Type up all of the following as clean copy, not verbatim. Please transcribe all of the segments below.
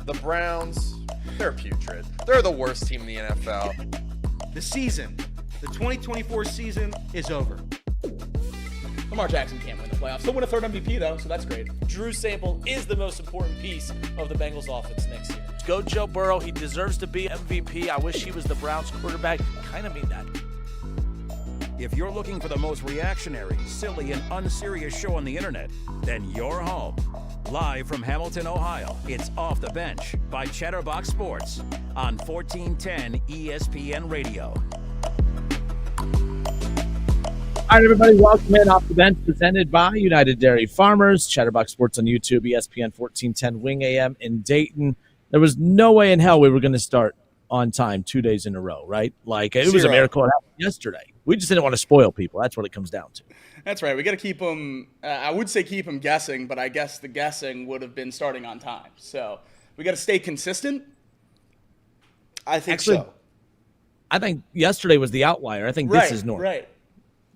The Browns, they're putrid. They're the worst team in the NFL. The 2024 season is over. Lamar Jackson can't win the playoffs. He'll win a third MVP, though, so that's great. Drew Sample is the most important piece of the Bengals offense next year. Go Joe Burrow. He deserves to be MVP. I wish he was the Browns quarterback. Kind of mean that. If you're looking for the most reactionary, silly, and unserious show on the internet, then you're home. Live from Hamilton, Ohio, it's Off the Bench by Chatterbox Sports on 1410 ESPN Radio. All right, everybody, welcome in Off the Bench, presented by United Dairy Farmers. Chatterbox Sports on YouTube, ESPN 1410 Wing AM in Dayton. There was no way in hell we were going to start on time 2 days in a row, right? Like, it was a miracle it happened yesterday. We just didn't want to spoil people. That's what it comes down to. That's right. We got to keep them, I would say keep them guessing, but I guess the guessing would have been starting on time. So we got to stay consistent. I think so. I think yesterday was the outlier. I think this is normal. Right.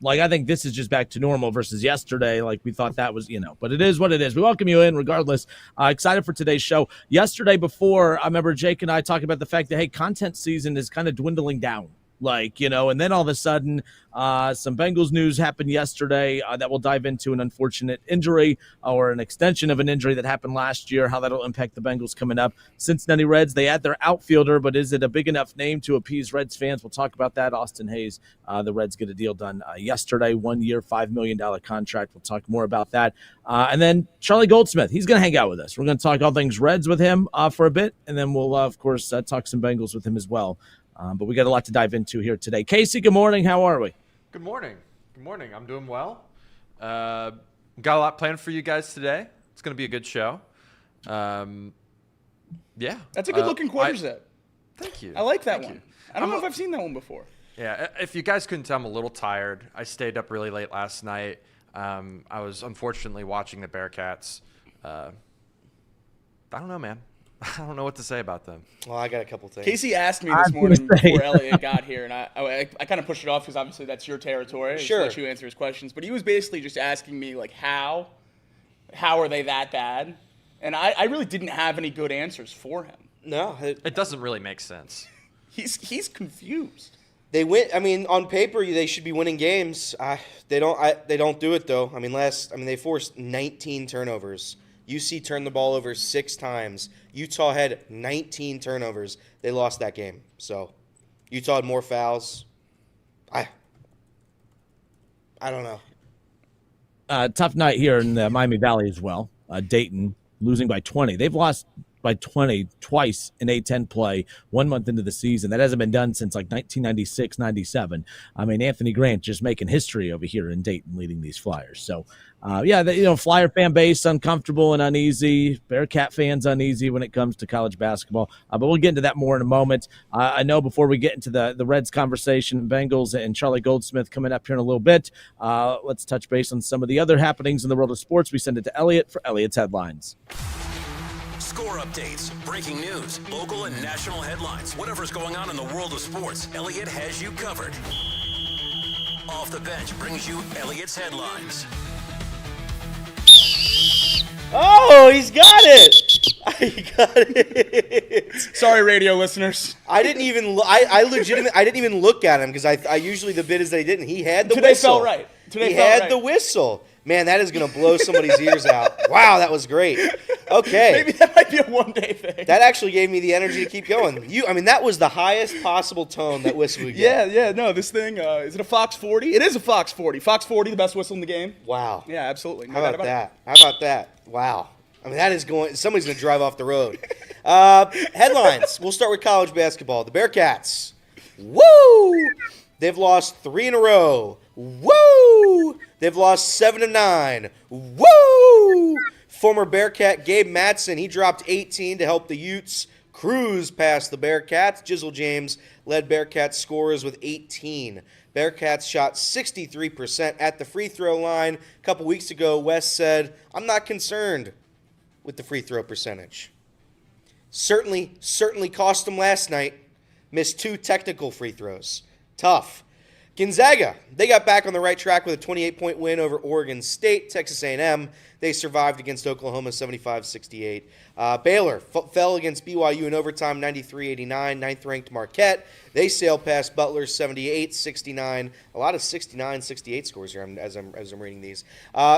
Like, I think this is just back to normal versus yesterday. Like, we thought that was, but it is what it is. We welcome you in regardless. Excited for today's show. Yesterday before, I remember Jake and I talking about the fact that, hey, content season is kind of dwindling down. Like, and then all of a sudden, some Bengals news happened yesterday that we'll dive into, an unfortunate injury or an extension of an injury that happened last year, how that'll impact the Bengals coming up. Cincinnati Reds, they add their outfielder, but is it a big enough name to appease Reds fans? We'll talk about that. Austin Hayes, the Reds get a deal done yesterday, 1 year, $5 million contract. We'll talk more about that. And then Charlie Goldsmith, he's going to hang out with us. We're going to talk all things Reds with him for a bit, and then we'll, of course, talk some Bengals with him as well. But we got a lot to dive into here today. Casey, good morning. How are we? Good morning. Good morning. I'm doing well. Got a lot planned for you guys today. It's going to be a good show. Yeah. That's a good-looking quarter set. Thank you. I like that Thank one. you. I don't know if I've seen that one before. Yeah. If you guys couldn't tell, I'm a little tired. I stayed up really late last night. I was unfortunately watching the Bearcats. I don't know, man. I don't know what to say about them. Well, I got a couple things. Casey asked me this morning before Elliot got here, and I kind of pushed it off because obviously that's your territory. Sure. Let you answer his questions. But he was basically just asking me, like, how are they that bad? And I really didn't have any good answers for him. No. It doesn't really make sense. He's confused. They win. I mean, on paper, they should be winning games. They don't do it, though. I mean, they forced 19 turnovers. UC turned the ball over 6 times. Utah had 19 turnovers. They lost that game. So, Utah had more fouls. I don't know. Tough night here in the Miami Valley as well. Dayton losing by 20. They've lost by 20 twice in A-10 play 1 month into the season. That hasn't been done since like 1996, 97. I mean, Anthony Grant just making history over here in Dayton leading these Flyers. So, Flyer fan base uncomfortable and uneasy. Bearcat fans uneasy when it comes to college basketball. But we'll get into that more in a moment. I know before we get into the Reds conversation, Bengals and Charlie Goldsmith coming up here in a little bit. Let's touch base on some of the other happenings in the world of sports. We send it to Elliot for Elliot's headlines. Score updates, breaking news, local and national headlines, whatever's going on in the world of sports, Elliot has you covered. Off the Bench brings you Elliot's headlines. Oh, he's got it! He got it. Sorry, radio listeners. I didn't even look at him because I usually the bid is that he didn't. He had the Today whistle. felt right. He had the whistle. Man, that is going to blow somebody's ears out. Wow, that was great. Okay. Maybe that might be a one-day thing. That actually gave me the energy to keep going. That was the highest possible tone that whistle would get. Yeah, no, this thing, is it a Fox 40? It is a Fox 40. Fox 40, the best whistle in the game. Wow. Yeah, absolutely. How about that? Wow. I mean, that is somebody's going to drive off the road. Headlines. We'll start with college basketball. The Bearcats. Woo! They've lost 3 in a row. Woo! They've lost 7 of 9. Woo! Former Bearcat Gabe Matson, he dropped 18 to help the Utes cruise past the Bearcats. Jizzle James led Bearcats scorers with 18. Bearcats shot 63% at the free throw line. A couple weeks ago, Wes said, I'm not concerned with the free throw percentage. Certainly cost them last night. Missed 2 technical free throws. Tough. Gonzaga, they got back on the right track with a 28-point win over Oregon State. Texas A&M, they survived against Oklahoma 75-68. Baylor fell against BYU in overtime 93-89. Ninth-ranked Marquette, they sailed past Butler 78-69. A lot of 69-68 scores here as I'm reading these.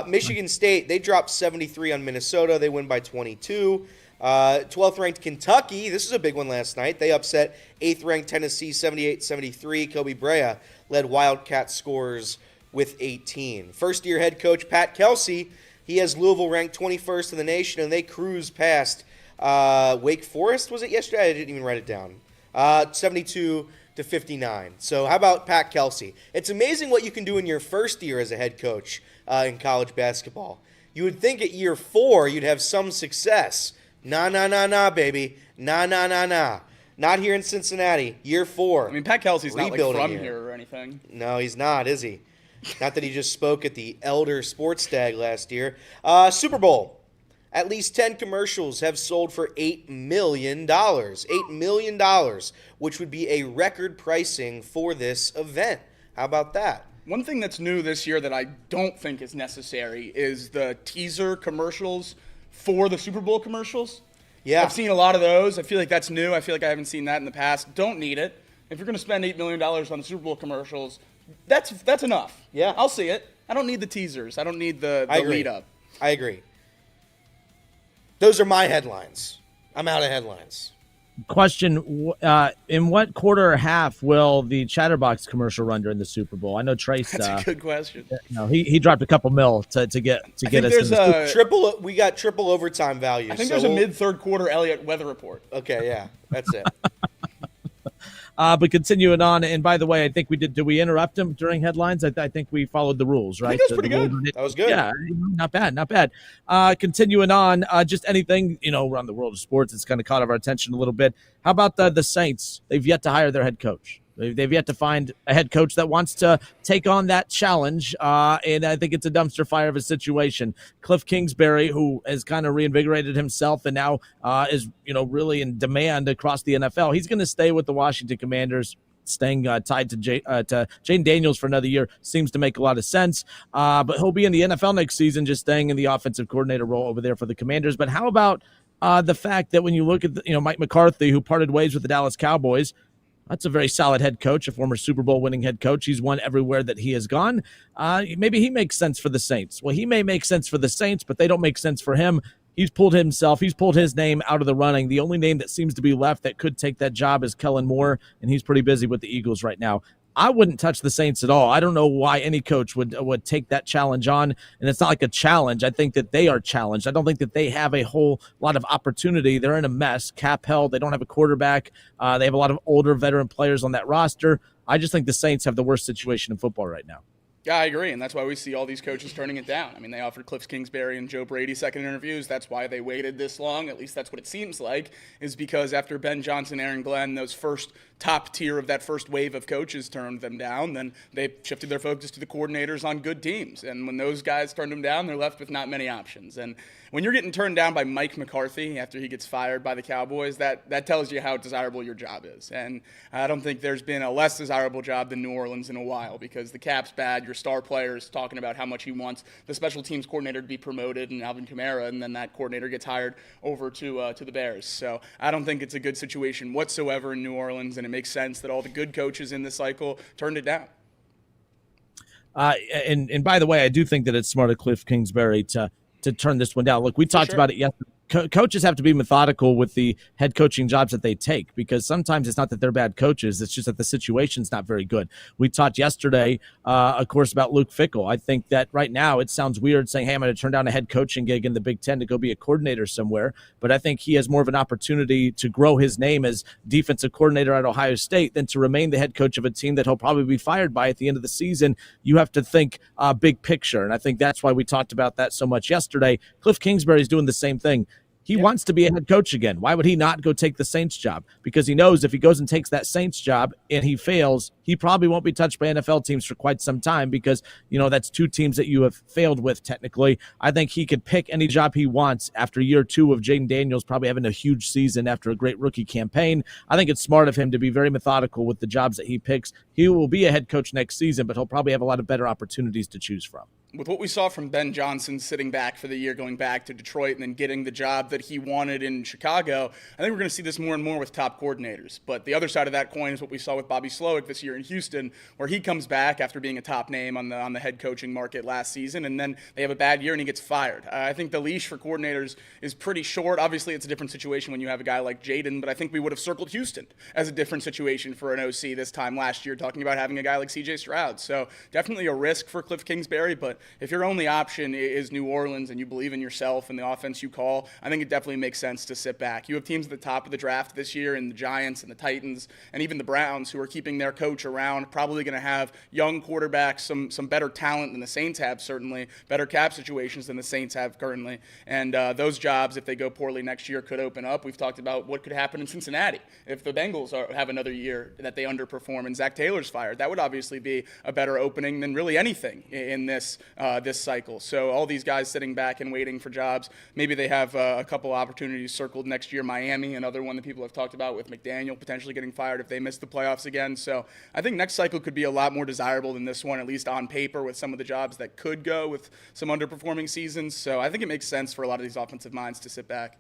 Michigan State, they dropped 73 on Minnesota. They win by 22. 12th-ranked Kentucky, this is a big one last night. They upset 8th-ranked Tennessee 78-73. Kobe Brea led Wildcat scores with 18. First-year head coach Pat Kelsey, he has Louisville ranked 21st in the nation, and they cruised past Wake Forest, was it yesterday? I didn't even write it down. 72-59. So how about Pat Kelsey? It's amazing what you can do in your first year as a head coach in college basketball. You would think at year 4 you'd have some success. Nah, baby. Nah. Not here in Cincinnati. Year 4. I mean, Pat Kelsey's not like from here. here or anything. No, he's not, is he? Not that he just spoke at the Elder Sports Stag last year. Super Bowl. At least 10 commercials have sold for $8 million. $8 million, which would be a record pricing for this event. How about that? One thing that's new this year that I don't think is necessary is the teaser commercials for the Super Bowl commercials. Yeah. I've seen a lot of those. I feel like that's new. I feel like I haven't seen that in the past. Don't need it. If you're going to spend $8 million on the Super Bowl commercials, that's enough. Yeah. I'll see it. I don't need the teasers. I don't need the lead up. I agree. Those are my headlines. I'm out of headlines. Question, in what quarter or half will the Chatterbox commercial run during the Super Bowl? I know Trace. That's a good question. He dropped a couple mil to get us in the triple. We got triple overtime value. I think there's a mid-third quarter Elliott weather report. Okay, yeah, that's it. But continuing on, and by the way, I think we did. Did we interrupt him during headlines? I think we followed the rules, right? I think that was pretty good. That was good. Yeah, not bad. Continuing on, just anything around the world of sports, it's kind of caught our attention a little bit. How about the Saints? They've yet to hire their head coach. They've yet to find a head coach that wants to take on that challenge, and I think it's a dumpster fire of a situation. Cliff Kingsbury, who has kind of reinvigorated himself and now is really in demand across the NFL, he's going to stay with the Washington Commanders. Staying tied to Jane Daniels for another year seems to make a lot of sense, but he'll be in the NFL next season, just staying in the offensive coordinator role over there for the Commanders. But how about the fact that when you look at Mike McCarthy, who parted ways with the Dallas Cowboys, that's a very solid head coach, a former Super Bowl winning head coach. He's won everywhere that he has gone. Maybe he makes sense for the Saints. Well, he may make sense for the Saints, but they don't make sense for him. He's pulled his name out of the running. The only name that seems to be left that could take that job is Kellen Moore, and he's pretty busy with the Eagles right now. I wouldn't touch the Saints at all. I don't know why any coach would take that challenge on, and it's not like a challenge. I think that they are challenged. I don't think that they have a whole lot of opportunity. They're in a mess, cap held. They don't have a quarterback. They have a lot of older veteran players on that roster. I just think the Saints have the worst situation in football right now. Yeah, I agree, and that's why we see all these coaches turning it down. I mean, they offered Cliff Kingsbury and Joe Brady second interviews. That's why they waited this long. At least that's what it seems like, is because after Ben Johnson, Aaron Glenn, those first top tier of that first wave of coaches turned them down, then they shifted their focus to the coordinators on good teams. And when those guys turned them down, they're left with not many options. And when you're getting turned down by Mike McCarthy after he gets fired by the Cowboys, that tells you how desirable your job is. And I don't think there's been a less desirable job than New Orleans in a while, because the cap's bad, your star player is talking about how much he wants the special teams coordinator to be promoted and Alvin Kamara, and then that coordinator gets hired over to the Bears. So I don't think it's a good situation whatsoever in New Orleans, and it makes sense that all the good coaches in this cycle turned it down. And by the way, I do think that it's smart of Cliff Kingsbury to turn this one down. Look, we talked about it yesterday. Coaches have to be methodical with the head coaching jobs that they take, because sometimes it's not that they're bad coaches. It's just that the situation's not very good. We talked yesterday, of course, about Luke Fickell. I think that right now it sounds weird saying, hey, I'm going to turn down a head coaching gig in the Big Ten to go be a coordinator somewhere. But I think he has more of an opportunity to grow his name as defensive coordinator at Ohio State than to remain the head coach of a team that he'll probably be fired by at the end of the season. You have to think big picture. And I think that's why we talked about that so much yesterday. Cliff Kingsbury is doing the same thing. He wants to be a head coach again. Why would he not go take the Saints job? Because he knows if he goes and takes that Saints job and he fails, he probably won't be touched by NFL teams for quite some time because, that's two teams that you have failed with technically. I think he could pick any job he wants after year 2 of Jaden Daniels probably having a huge season after a great rookie campaign. I think it's smart of him to be very methodical with the jobs that he picks. He will be a head coach next season, but he'll probably have a lot of better opportunities to choose from. With what we saw from Ben Johnson sitting back for the year, going back to Detroit and then getting the job that he wanted in Chicago, I think we're going to see this more and more with top coordinators. But the other side of that coin is what we saw with Bobby Slowick this year in Houston, where he comes back after being a top name on the head coaching market last season, and then they have a bad year and he gets fired. I think the leash for coordinators is pretty short. Obviously, it's a different situation when you have a guy like Jaden, but I think we would have circled Houston as a different situation for an OC this time last year, talking about having a guy like C.J. Stroud. So definitely a risk for Cliff Kingsbury, but if your only option is New Orleans and you believe in yourself and the offense you call, I think it definitely makes sense to sit back. You have teams at the top of the draft this year in the Giants and the Titans and even the Browns who are keeping their coach around, probably going to have young quarterbacks, some better talent than the Saints have, certainly, better cap situations than the Saints have currently. And those jobs, if they go poorly next year, could open up. We've talked about what could happen in Cincinnati if the Bengals have another year that they underperform and Zach Taylor's fired. That would obviously be a better opening than really anything in this cycle. So all these guys sitting back and waiting for jobs, maybe they have a couple opportunities circled next year. Miami, another one that people have talked about with McDaniel potentially getting fired if they miss the playoffs again. So I think next cycle could be a lot more desirable than this one, at least on paper, with some of the jobs that could go with some underperforming seasons. So I think it makes sense for a lot of these offensive minds to sit back.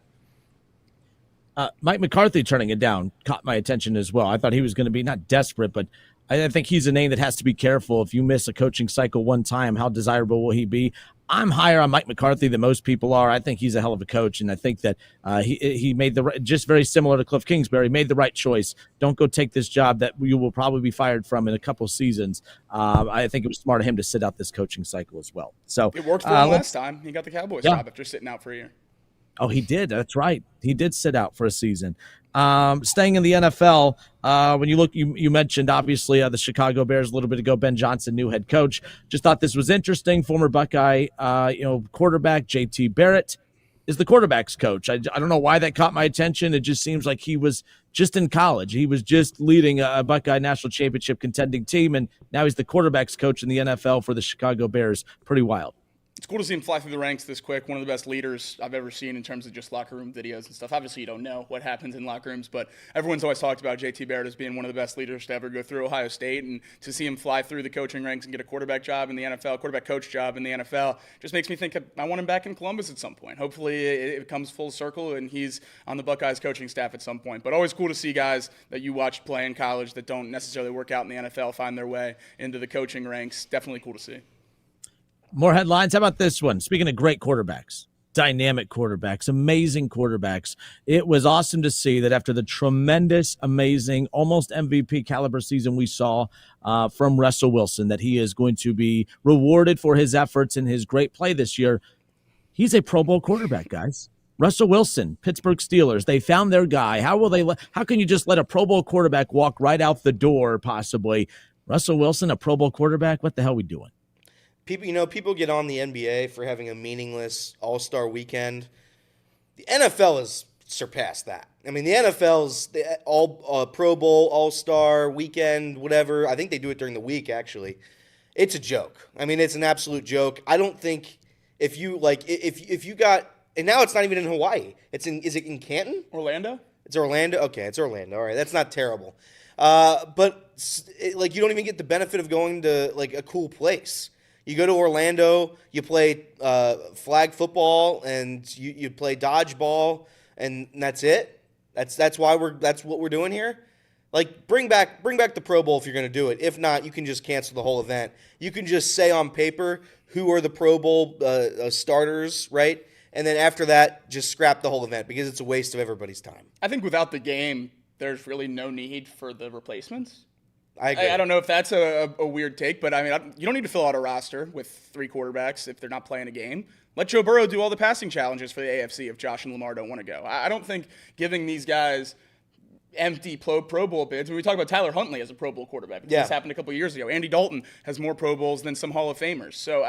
Mike McCarthy turning it down caught my attention as well. I thought he was going to be not desperate, but I think he's a name that has to be careful. If you miss a coaching cycle one time, how desirable will he be? I'm higher on Mike McCarthy than most people are. I think he's a hell of a coach, and I think that he made just very similar to Cliff Kingsbury, made the right choice. Don't go take this job that you will probably be fired from in a couple seasons. I think it was smart of him to sit out this coaching cycle as well. So it worked for him last time. He got the Cowboys job after sitting out for a year. Oh, he did. That's right. He did sit out for a season. Staying in the NFL, when you look, you mentioned obviously the Chicago Bears a little bit ago. Ben Johnson, new head coach. Just thought this was interesting. Former Buckeye, quarterback J.T. Barrett is the quarterback's coach. I don't know why that caught my attention. It just seems like he was just in college. He was just leading a Buckeye national championship contending team, and now he's the quarterback's coach in the NFL for the Chicago Bears. Pretty wild. It's cool to see him fly through the ranks this quick. One of the best leaders I've ever seen in terms of just locker room videos and stuff. Obviously, you don't know what happens in locker rooms, but everyone's always talked about J.T. Barrett as being one of the best leaders to ever go through Ohio State. And to see him fly through the coaching ranks and get a quarterback job in the NFL, quarterback coach job in the NFL, just makes me think I want him back in Columbus at some point. Hopefully, it comes full circle and he's on the Buckeyes coaching staff at some point. But always cool to see guys that you watched play in college that don't necessarily work out in the NFL find their way into the coaching ranks. Definitely cool to see. More headlines. How about this one? Speaking of great quarterbacks, dynamic quarterbacks, amazing quarterbacks, it was awesome to see that after the tremendous, amazing, almost MVP caliber season we saw from Russell Wilson, that he is going to be rewarded for his efforts and his great play this year. He's a Pro Bowl quarterback, guys. Russell Wilson, Pittsburgh Steelers, they found their guy. How can you just let a Pro Bowl quarterback walk right out the door, possibly? Russell Wilson, a Pro Bowl quarterback? What the hell are we doing? People get on the NBA for having a meaningless All-Star weekend. The NFL has surpassed that. I mean, the NFL's all Pro Bowl, All-Star weekend, whatever. I think they do it during the week, actually. It's a joke. I mean, it's an absolute joke. I don't think if you got, and now it's not even in Hawaii. Is it in Canton? Orlando? It's Orlando? Okay, it's Orlando. All right, that's not terrible. But you don't even get the benefit of going to a cool place. You go to Orlando, you play flag football, and you play dodgeball, and that's it. That's what we're doing here. Bring back the Pro Bowl if you're going to do it. If not, you can just cancel the whole event. You can just say on paper who are the Pro Bowl starters, right? And then after that, just scrap the whole event because it's a waste of everybody's time. I think without the game, there's really no need for the replacements. I agree. I don't know if that's a weird take, but I mean, you don't need to fill out a roster with 3 quarterbacks if they're not playing a game. Let Joe Burrow do all the passing challenges for the AFC if Josh and Lamar don't want to go. I don't think giving these guys empty Pro Bowl bids. When we talk about Tyler Huntley as a Pro Bowl quarterback, this happened a couple of years ago. Andy Dalton has more Pro Bowls than some Hall of Famers. So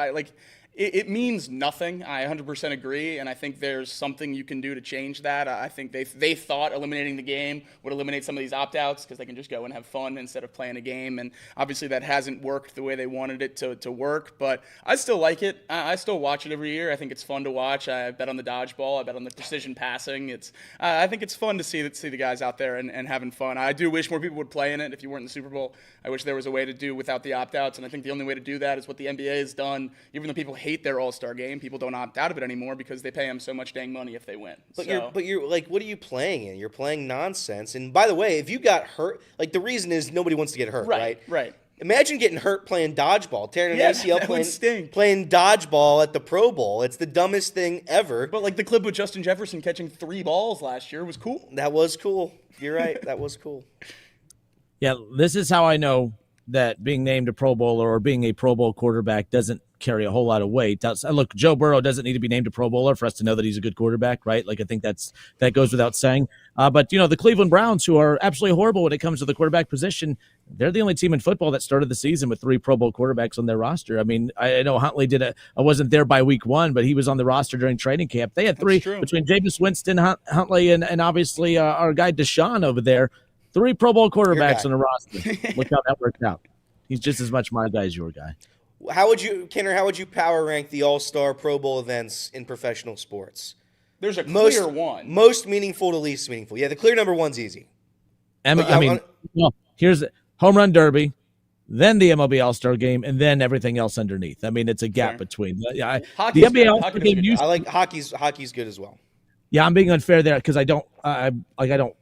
it means nothing. I 100% agree, and I think there's something you can do to change that. I think they thought eliminating the game would eliminate some of these opt-outs because they can just go and have fun instead of playing a game, and obviously that hasn't worked the way they wanted it to work, but I still like it. I still watch it every year. I think it's fun to watch. I bet on the dodgeball. I bet on the precision passing. I think it's fun to see the guys out there and having fun. I do wish more people would play in it. If you weren't in the Super Bowl, I wish there was a way to do without the opt-outs, and I think the only way to do that is what the NBA has done. Even though people hate their All-Star game, people don't opt out of it anymore because they pay them so much dang money if they win. But you're like, what are you playing in? You're playing nonsense. And by the way, if you got hurt, like the reason is nobody wants to get hurt, right? Right. Imagine getting hurt playing dodgeball, tearing an ACL that would stink. playing dodgeball at the Pro Bowl. It's the dumbest thing ever. But like the clip with Justin Jefferson catching 3 balls last year was cool. That was cool. You're right. That was cool. Yeah, this is how I know that being named a Pro Bowler or being a Pro Bowl quarterback doesn't carry a whole lot of weight. Look, Joe Burrow doesn't need to be named a Pro Bowler for us to know that he's a good quarterback, right? Like, I think that goes without saying. But, the Cleveland Browns, who are absolutely horrible when it comes to the quarterback position, they're the only team in football that started the season with 3 Pro Bowl quarterbacks on their roster. I mean, I know Huntley I wasn't there by week 1, but he was on the roster during training camp. They had 3 between Jameis Winston, Huntley, and obviously our guy Deshaun over there. 3 Pro Bowl quarterbacks on the roster. Look how that worked out. He's just as much my guy as your guy. How would you power rank the All-Star Pro Bowl events in professional sports? There's a clear one. Most meaningful to least meaningful. Yeah, the clear number 1's easy. Here's Home Run Derby, then the MLB All-Star Game, and then everything else underneath. I mean, it's a gap between. The NBA All-Star Game. I like hockey's good as well. Yeah, I'm being unfair there because I don't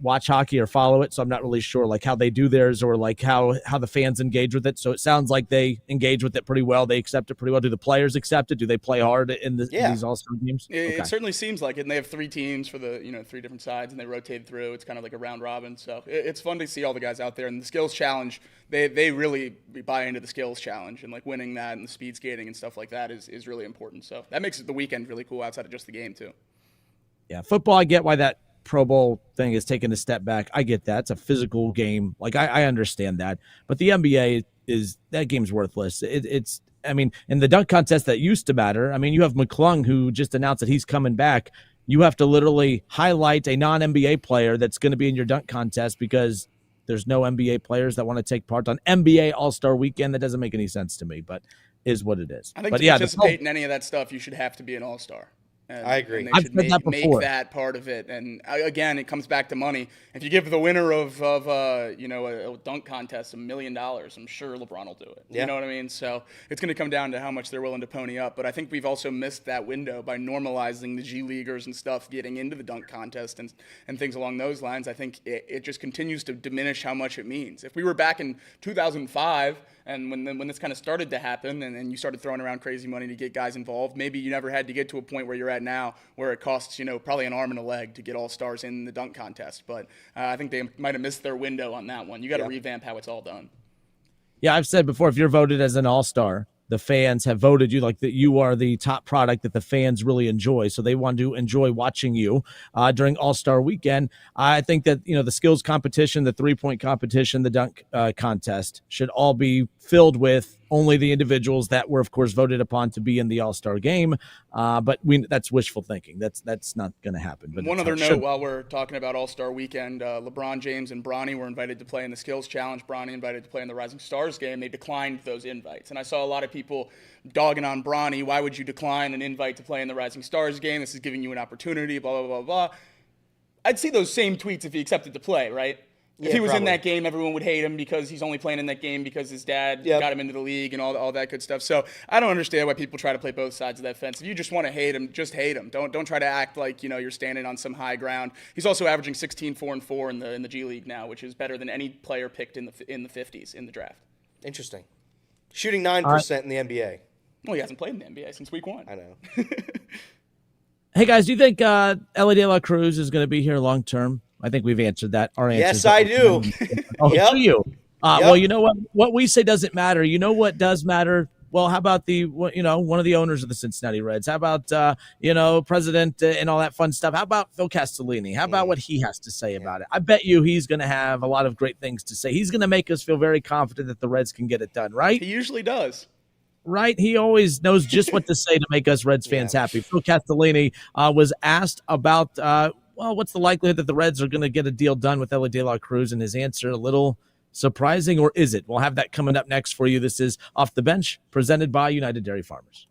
watch hockey or follow it, so I'm not really sure like how they do theirs or like how the fans engage with it. So it sounds like they engage with it pretty well. They accept it pretty well. Do the players accept it? Do they play hard in these All-Star games? It certainly seems like it. And they have 3 teams for the 3 different sides, and they rotate through. It's kind of like a round robin. So it's fun to see all the guys out there. And the skills challenge, they really buy into the skills challenge, and like winning that and the speed skating and stuff like that is really important. So that makes the weekend really cool outside of just the game too. Yeah, football, I get why that Pro Bowl thing is taking a step back. I get that. It's a physical game. Like, I understand that. But the NBA that game's worthless. It's in the dunk contest that used to matter, you have McClung who just announced that he's coming back. You have to literally highlight a non-NBA player that's going to be in your dunk contest because there's no NBA players that want to take part on NBA All-Star Weekend. That doesn't make any sense to me, but is what it is. I think to participate in any of that stuff, you should have to be an All-Star. I agree. I've said that before. Make that part of it, and again, it comes back to money. If you give the winner of a dunk contest $1 million, I'm sure LeBron will do it. Yeah. You know what I mean? So it's going to come down to how much they're willing to pony up. But I think we've also missed that window by normalizing the G Leaguers and stuff getting into the dunk contest and things along those lines. I think it just continues to diminish how much it means. If we were back in 2005. And when this kind of started to happen and you started throwing around crazy money to get guys involved, maybe you never had to get to a point where you're at now where it costs, probably an arm and a leg to get all-stars in the dunk contest. But I think they might have missed their window on that one. You got to revamp how it's all done. Yeah, I've said before, if you're voted as an all-star, the fans have voted you like that you are the top product that the fans really enjoy. So they want to enjoy watching you during All-Star Weekend. I think that, the skills competition, the 3-point competition, the dunk contest should all be filled with only the individuals that were, of course, voted upon to be in the All-Star game. But that's wishful thinking. That's not going to happen. But one other note while we're talking about All-Star Weekend, LeBron James and Bronny were invited to play in the Skills Challenge. Bronny invited to play in the Rising Stars game. They declined those invites. And I saw a lot of people dogging on Bronny. Why would you decline an invite to play in the Rising Stars game? This is giving you an opportunity, blah, blah, blah, blah. I'd see those same tweets if he accepted to play, right? If he was in that game, everyone would hate him because he's only playing in that game because his dad got him into the league and all that good stuff. So I don't understand why people try to play both sides of that fence. If you just want to hate him, just hate him. Don't try to act like you're standing on some high ground. He's also averaging 16-4-4 in the G League now, which is better than any player picked in the 50s in the draft. Interesting. Shooting 9% in the NBA. Well, he hasn't played in the NBA since week 1. I know. Hey guys, do you think Ellie De La Cruz is going to be here long term? I think we've answered that. Our answer. Yes, I do. Do you? Well, you know what? What we say doesn't matter. You know what does matter? Well, how about one of the owners of the Cincinnati Reds? How about president and all that fun stuff? How about Phil Castellini? How about what he has to say about it? I bet you he's going to have a lot of great things to say. He's going to make us feel very confident that the Reds can get it done, right? He usually does. right? He always knows just what to say to make us Reds fans happy. Phil Castellini was asked about, well, what's the likelihood that the Reds are going to get a deal done with Elly De La Cruz? And his answer, a little surprising, or is it? We'll have that coming up next for you. This is Off the Bench, presented by United Dairy Farmers.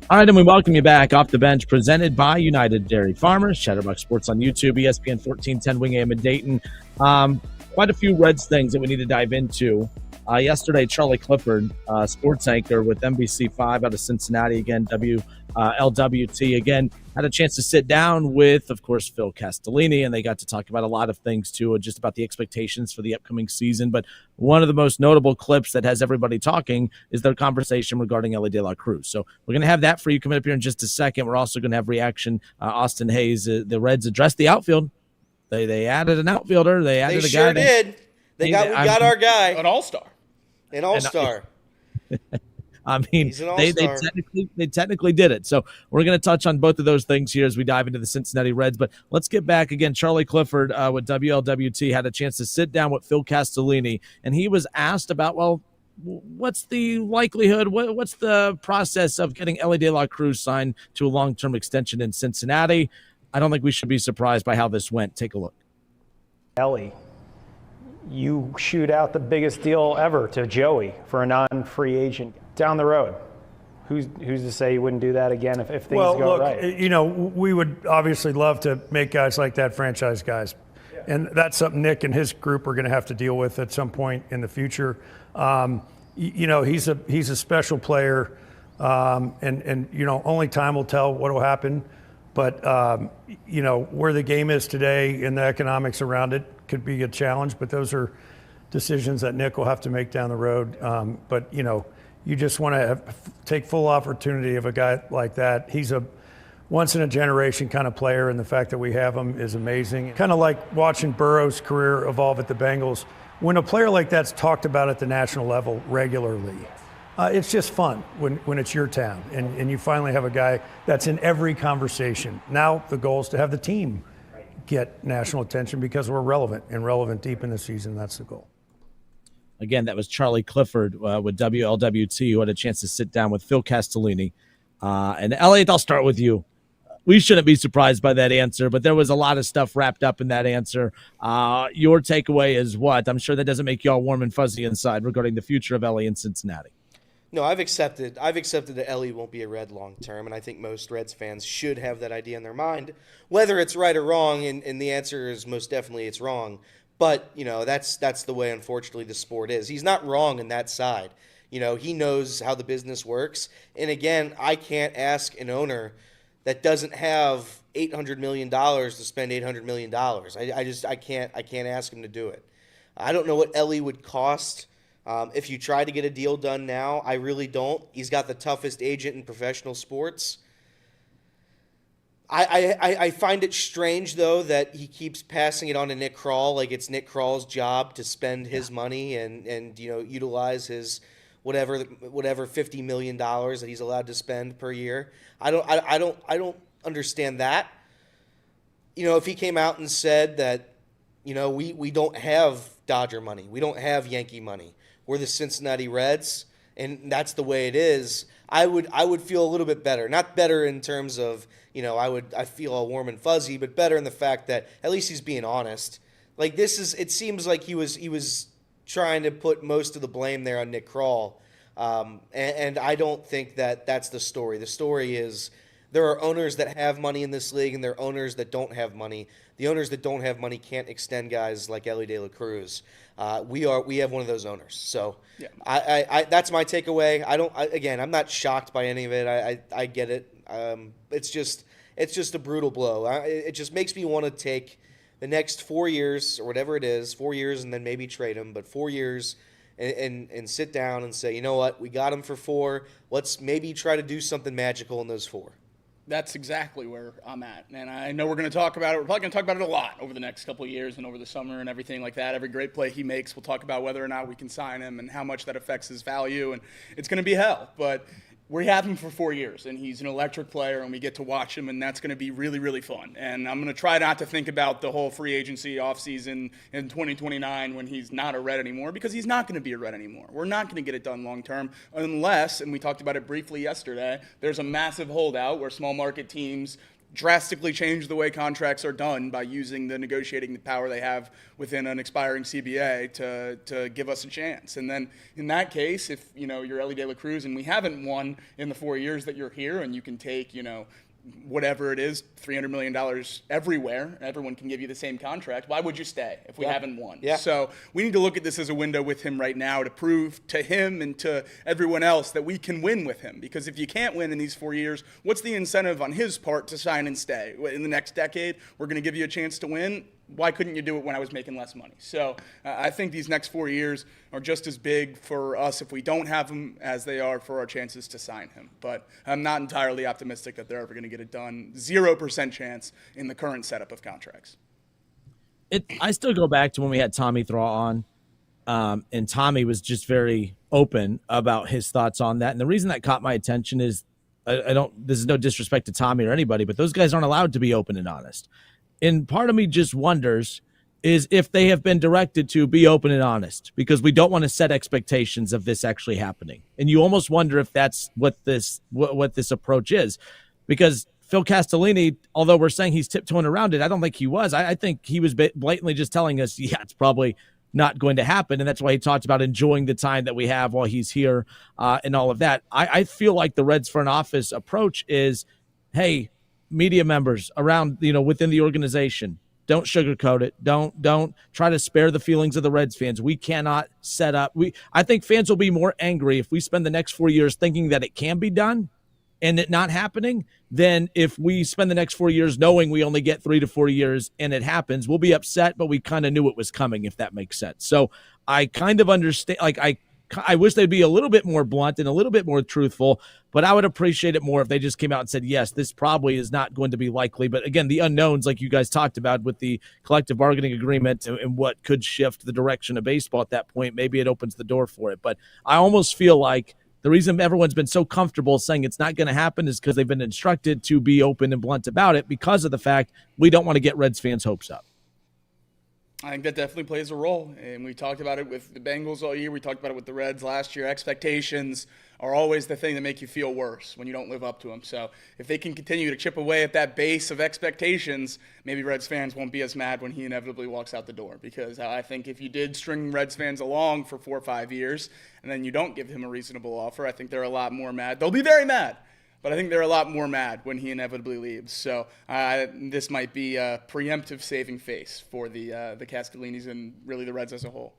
All right, and we welcome you back Off the Bench, presented by United Dairy Farmers. Chatterbox Sports on YouTube, ESPN 1410 Wing AM in Dayton. Quite a few Reds things that we need to dive into. Yesterday, Charlie Clifford, sports anchor with NBC5 out of Cincinnati, again, WLWT, again, had a chance to sit down with, of course, Phil Castellini, and they got to talk about a lot of things, too, just about the expectations for the upcoming season. But one of the most notable clips that has everybody talking is their conversation regarding Elly De La Cruz. So we're going to have that for you coming up here in just a second. We're also going to have reaction. Austin Hayes, the Reds addressed the outfield. They added an outfielder. They added a guy. They sure did. We got our guy. An all-star. An all-star. I mean, they technically did it. So we're going to touch on both of those things here as we dive into the Cincinnati Reds. But let's get back again. Charlie Clifford with WLWT had a chance to sit down with Phil Castellini, and he was asked about, well, what's the likelihood, what's the process of getting Elly De La Cruz signed to a long-term extension in Cincinnati? I don't think we should be surprised by how this went. Take a look. Elly, you shoot out the biggest deal ever to Joey for a non-free agent down the road. Who's to say you wouldn't do that again if things go right? You know, we would obviously love to make guys like that franchise guys. Yeah. And that's something Nick and his group are going to have to deal with at some point in the future. You know, he's a special player, and you know, only time will tell what will happen. But, you know, where the game is today and the economics around it could be a challenge, but those are decisions that Nick will have to make down the road. But, you know, you just want to take full opportunity of a guy like that. He's a once-in-a-generation kind of player, and the fact that we have him is amazing. Kind of like watching Burrow's career evolve at the Bengals. When a player like that's talked about at the national level regularly, it's just fun when it's your town and you finally have a guy that's in every conversation. Now the goal is to have the team get national attention because we're relevant deep in the season. That's the goal. Again, that was Charlie Clifford with WLWT, who had a chance to sit down with Phil Castellini. And Elliot, I'll start with you. We shouldn't be surprised by that answer, but there was a lot of stuff wrapped up in that answer. Your takeaway is what? I'm sure that doesn't make you all warm and fuzzy inside regarding the future of Elly in Cincinnati. No, I've accepted that Elly won't be a Red long term, and I think most Reds fans should have that idea in their mind. Whether it's right or wrong, and the answer is most definitely it's wrong. But, you know, that's the way, unfortunately, the sport is. He's not wrong in that side. You know, he knows how the business works. And, again, I can't ask an owner that doesn't have $800 million to spend $800 million. I can't ask him to do it. I don't know what Elly would cost. If you try to get a deal done now, I really don't. He's got the toughest agent in professional sports. I find it strange, though, that he keeps passing it on to Nick Krall, like it's Nick Krall's job to spend his money and you know, utilize his whatever $50 million that he's allowed to spend per year. I don't understand that. You know, if he came out and said that, you know, we don't have Dodger money, we don't have Yankee money, we're the Cincinnati Reds, and that's the way it is, I would feel a little bit better. Not better in terms of, you know, I feel all warm and fuzzy, but better in the fact that at least he's being honest. Like it seems like he was trying to put most of the blame there on Nick Kroll. And I don't think that that's the story. The story is there are owners that have money in this league, and there are owners that don't have money. The owners that don't have money can't extend guys like Elly De La Cruz. We have one of those owners. So Yeah. I that's my takeaway. I'm not shocked by any of it. I get it. It's just a brutal blow. It just makes me want to take the next 4 years or whatever it is, 4 years, and then maybe trade him, but 4 years and sit down and say, you know what, we got him for 4. Let's maybe try to do something magical in those 4. That's exactly where I'm at. And I know we're going to talk about it. We're probably going to talk about it a lot over the next couple of years and over the summer and everything like that. Every great play he makes, we'll talk about whether or not we can sign him and how much that affects his value. And it's going to be hell. But we have him for 4 years, and he's an electric player, and we get to watch him, and that's going to be really, really fun. And I'm going to try not to think about the whole free agency offseason in 2029 when he's not a Red anymore, because he's not going to be a Red anymore. We're not going to get it done long term unless, and we talked about it briefly yesterday, there's a massive holdout where small market teams drastically change the way contracts are done by using the negotiating power they have within an expiring CBA to give us a chance. And then in that case, if you're Elly De La Cruz and we haven't won in the 4 years that you're here, and you can take whatever it is, $300 million everywhere, everyone can give you the same contract, why would you stay if we haven't won? Yeah. So we need to look at this as a window with him right now to prove to him and to everyone else that we can win with him. Because if you can't win in these 4 years, what's the incentive on his part to sign and stay? In the next decade, we're going to give you a chance to win. Why couldn't you do it when I was making less money? So I think these next 4 years are just as big for us if we don't have him as they are for our chances to sign him. But I'm not entirely optimistic that they're ever going to get it done. 0% chance in the current setup of contracts. I still go back to when we had Tommy Thraw on, and Tommy was just very open about his thoughts on that. And the reason that caught my attention is this is no disrespect to Tommy or anybody, but those guys aren't allowed to be open and honest. And part of me just wonders is if they have been directed to be open and honest, because we don't want to set expectations of this actually happening. And you almost wonder if that's what this approach is, because Phil Castellini, although we're saying he's tiptoeing around it, I don't think he was. I think he was blatantly just telling us, yeah, it's probably not going to happen. And that's why he talked about enjoying the time that we have while he's here and all of that. I feel like the Reds front office approach is, hey, media members around, within the organization, don't sugarcoat it. Don't try to spare the feelings of the Reds fans. We cannot set up. I think fans will be more angry if we spend the next 4 years thinking that it can be done and it not happening than if we spend the next 4 years knowing we only get 3 to 4 years and it happens. We'll be upset, but we kind of knew it was coming, if that makes sense. So I kind of understand, I wish they'd be a little bit more blunt and a little bit more truthful, but I would appreciate it more if they just came out and said, yes, this probably is not going to be likely. But again, the unknowns, like you guys talked about with the collective bargaining agreement and what could shift the direction of baseball at that point, maybe it opens the door for it. But I almost feel like the reason everyone's been so comfortable saying it's not going to happen is because they've been instructed to be open and blunt about it because of the fact we don't want to get Reds fans' hopes up. I think that definitely plays a role, and we talked about it with the Bengals all year. We talked about it with the Reds last year. Expectations are always the thing that make you feel worse when you don't live up to them. So if they can continue to chip away at that base of expectations, maybe Reds fans won't be as mad when he inevitably walks out the door. Because I think if you did string Reds fans along for 4 or 5 years and then you don't give him a reasonable offer, I think they're a lot more mad. They'll be very mad. But I think they're a lot more mad when he inevitably leaves. So this might be a preemptive saving face for the Castellinis and really the Reds as a whole.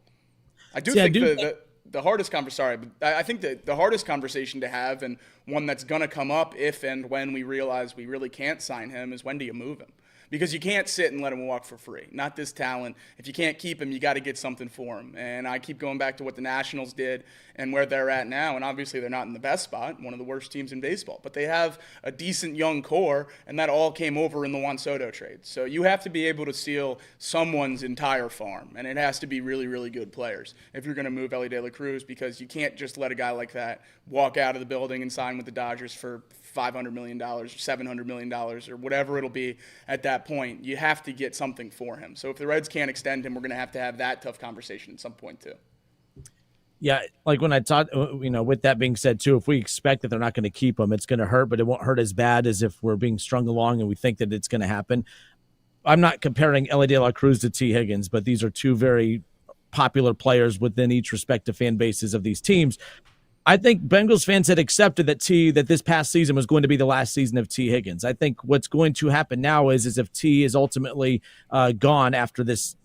I think the hardest conversation. I think that the hardest conversation to have, and one that's going to come up if and when we realize we really can't sign him, is when do you move him? Because you can't sit and let him walk for free. Not this talent. If you can't keep him, you got to get something for him. And I keep going back to what the Nationals did and where they're at now. And obviously they're not in the best spot, one of the worst teams in baseball. But they have a decent young core, and that all came over in the Juan Soto trade. So you have to be able to steal someone's entire farm, and it has to be really, really good players if you're going to move Elly De La Cruz, because you can't just let a guy like that walk out of the building and sign with the Dodgers for $500 million, $700 million, or whatever it'll be at that point. You have to get something for him. So if the Reds can't extend him, we're going to have that tough conversation at some point too. Yeah, like when I thought, with that being said too, if we expect that they're not going to keep him, it's going to hurt, but it won't hurt as bad as if we're being strung along and we think that it's going to happen. I'm not comparing Elly De La Cruz to T. Higgins, but these are two very popular players within each respective fan bases of these teams. I think Bengals fans had accepted that this past season was going to be the last season of T. Higgins. I think what's going to happen now is if T is ultimately gone after this,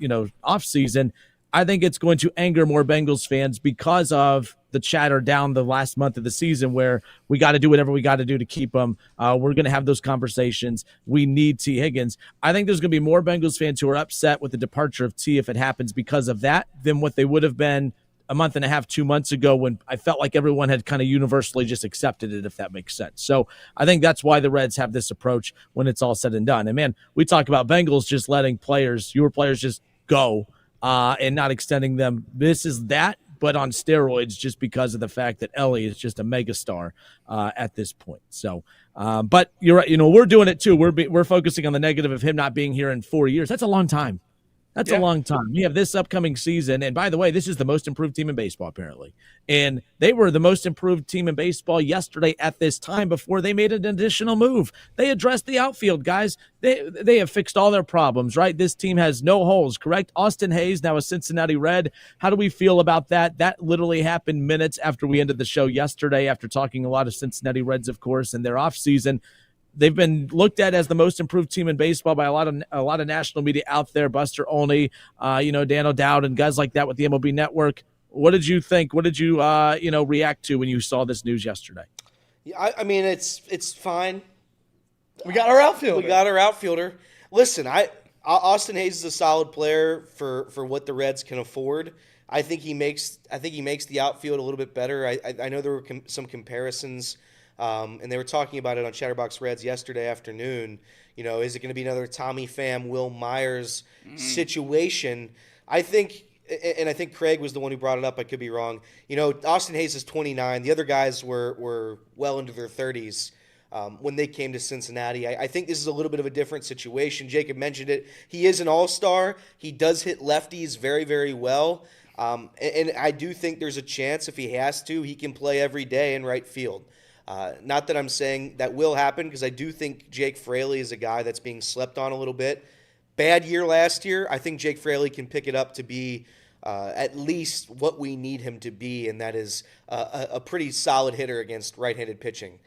off season, I think it's going to anger more Bengals fans because of the chatter down the last month of the season where we got to do whatever we got to do to keep him. We're going to have those conversations. We need T. Higgins. I think there's going to be more Bengals fans who are upset with the departure of T if it happens because of that than what they would have been a month and a half, 2 months ago when I felt like everyone had kind of universally just accepted it, if that makes sense. So I think that's why the Reds have this approach when it's all said and done. And, man, we talk about Bengals just letting your players just go and not extending them. This is that, but on steroids just because of the fact that Ellie is just a megastar at this point. So, but you're right. We're doing it too. We're focusing on the negative of him not being here in 4 years. That's a long time. That's a long time. We have this upcoming season. And by the way, this is the most improved team in baseball, apparently. And they were the most improved team in baseball yesterday at this time before they made an additional move. They addressed the outfield, guys. They have fixed all their problems, right? This team has no holes, correct? Austin Hayes, now a Cincinnati Red. How do we feel about that? That literally happened minutes after we ended the show yesterday, after talking a lot of Cincinnati Reds, of course, and their offseason. They've been looked at as the most improved team in baseball by a lot of national media out there. Buster Olney, Dan O'Dowd, and guys like that with the MLB Network. What did you think? What did you react to when you saw this news yesterday? Yeah, I mean, it's fine. We got our outfielder. Listen, Austin Hayes is a solid player for what the Reds can afford. I think he makes the outfield a little bit better. I know there were some comparisons. And they were talking about it on Chatterbox Reds yesterday afternoon. Is it going to be another Tommy Pham, Will Myers situation? I think Craig was the one who brought it up. I could be wrong. Austin Hayes is 29. The other guys were well into their 30s when they came to Cincinnati. I think this is a little bit of a different situation. Jacob mentioned it. He is an all-star. He does hit lefties very, very well. And I do think there's a chance if he has to, he can play every day in right field. Not that I'm saying that will happen, because I do think Jake Fraley is a guy that's being slept on a little bit. Bad year last year. I think Jake Fraley can pick it up to be at least what we need him to be, and that is a pretty solid hitter against right-handed pitching.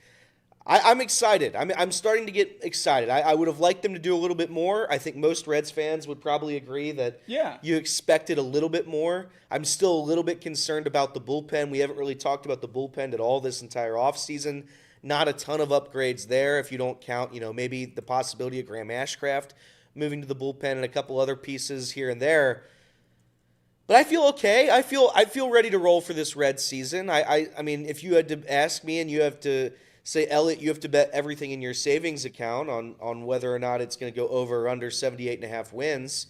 I'm excited. I'm starting to get excited. I would have liked them to do a little bit more. I think most Reds fans would probably agree that you expected a little bit more. I'm still a little bit concerned about the bullpen. We haven't really talked about the bullpen at all this entire offseason. Not a ton of upgrades there if you don't count, maybe the possibility of Graham Ashcraft moving to the bullpen and a couple other pieces here and there. But I feel okay. I feel ready to roll for this Reds season. I mean, if you had to ask me and you have to say, Elliot, you have to bet everything in your savings account on whether or not it's going to go over or under 78.5 wins,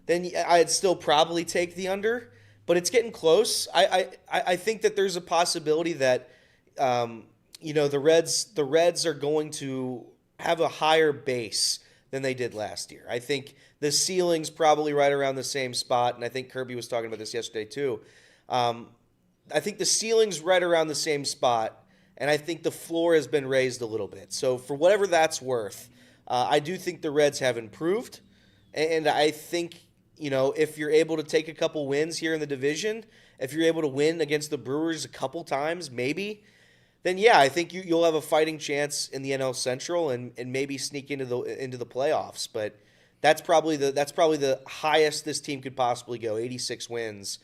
then I'd still probably take the under. But it's getting close. I think that there's a possibility that the Reds are going to have a higher base than they did last year. I think the ceiling's probably right around the same spot, and I think Kirby was talking about this yesterday too. I think the ceiling's right around the same spot, and I think the floor has been raised a little bit. So for whatever that's worth, I do think the Reds have improved, and I think if you're able to take a couple wins here in the division, if you're able to win against the Brewers a couple times, maybe, then I think you'll have a fighting chance in the NL Central and maybe sneak into the playoffs. But that's probably the highest this team could possibly go, 86 wins.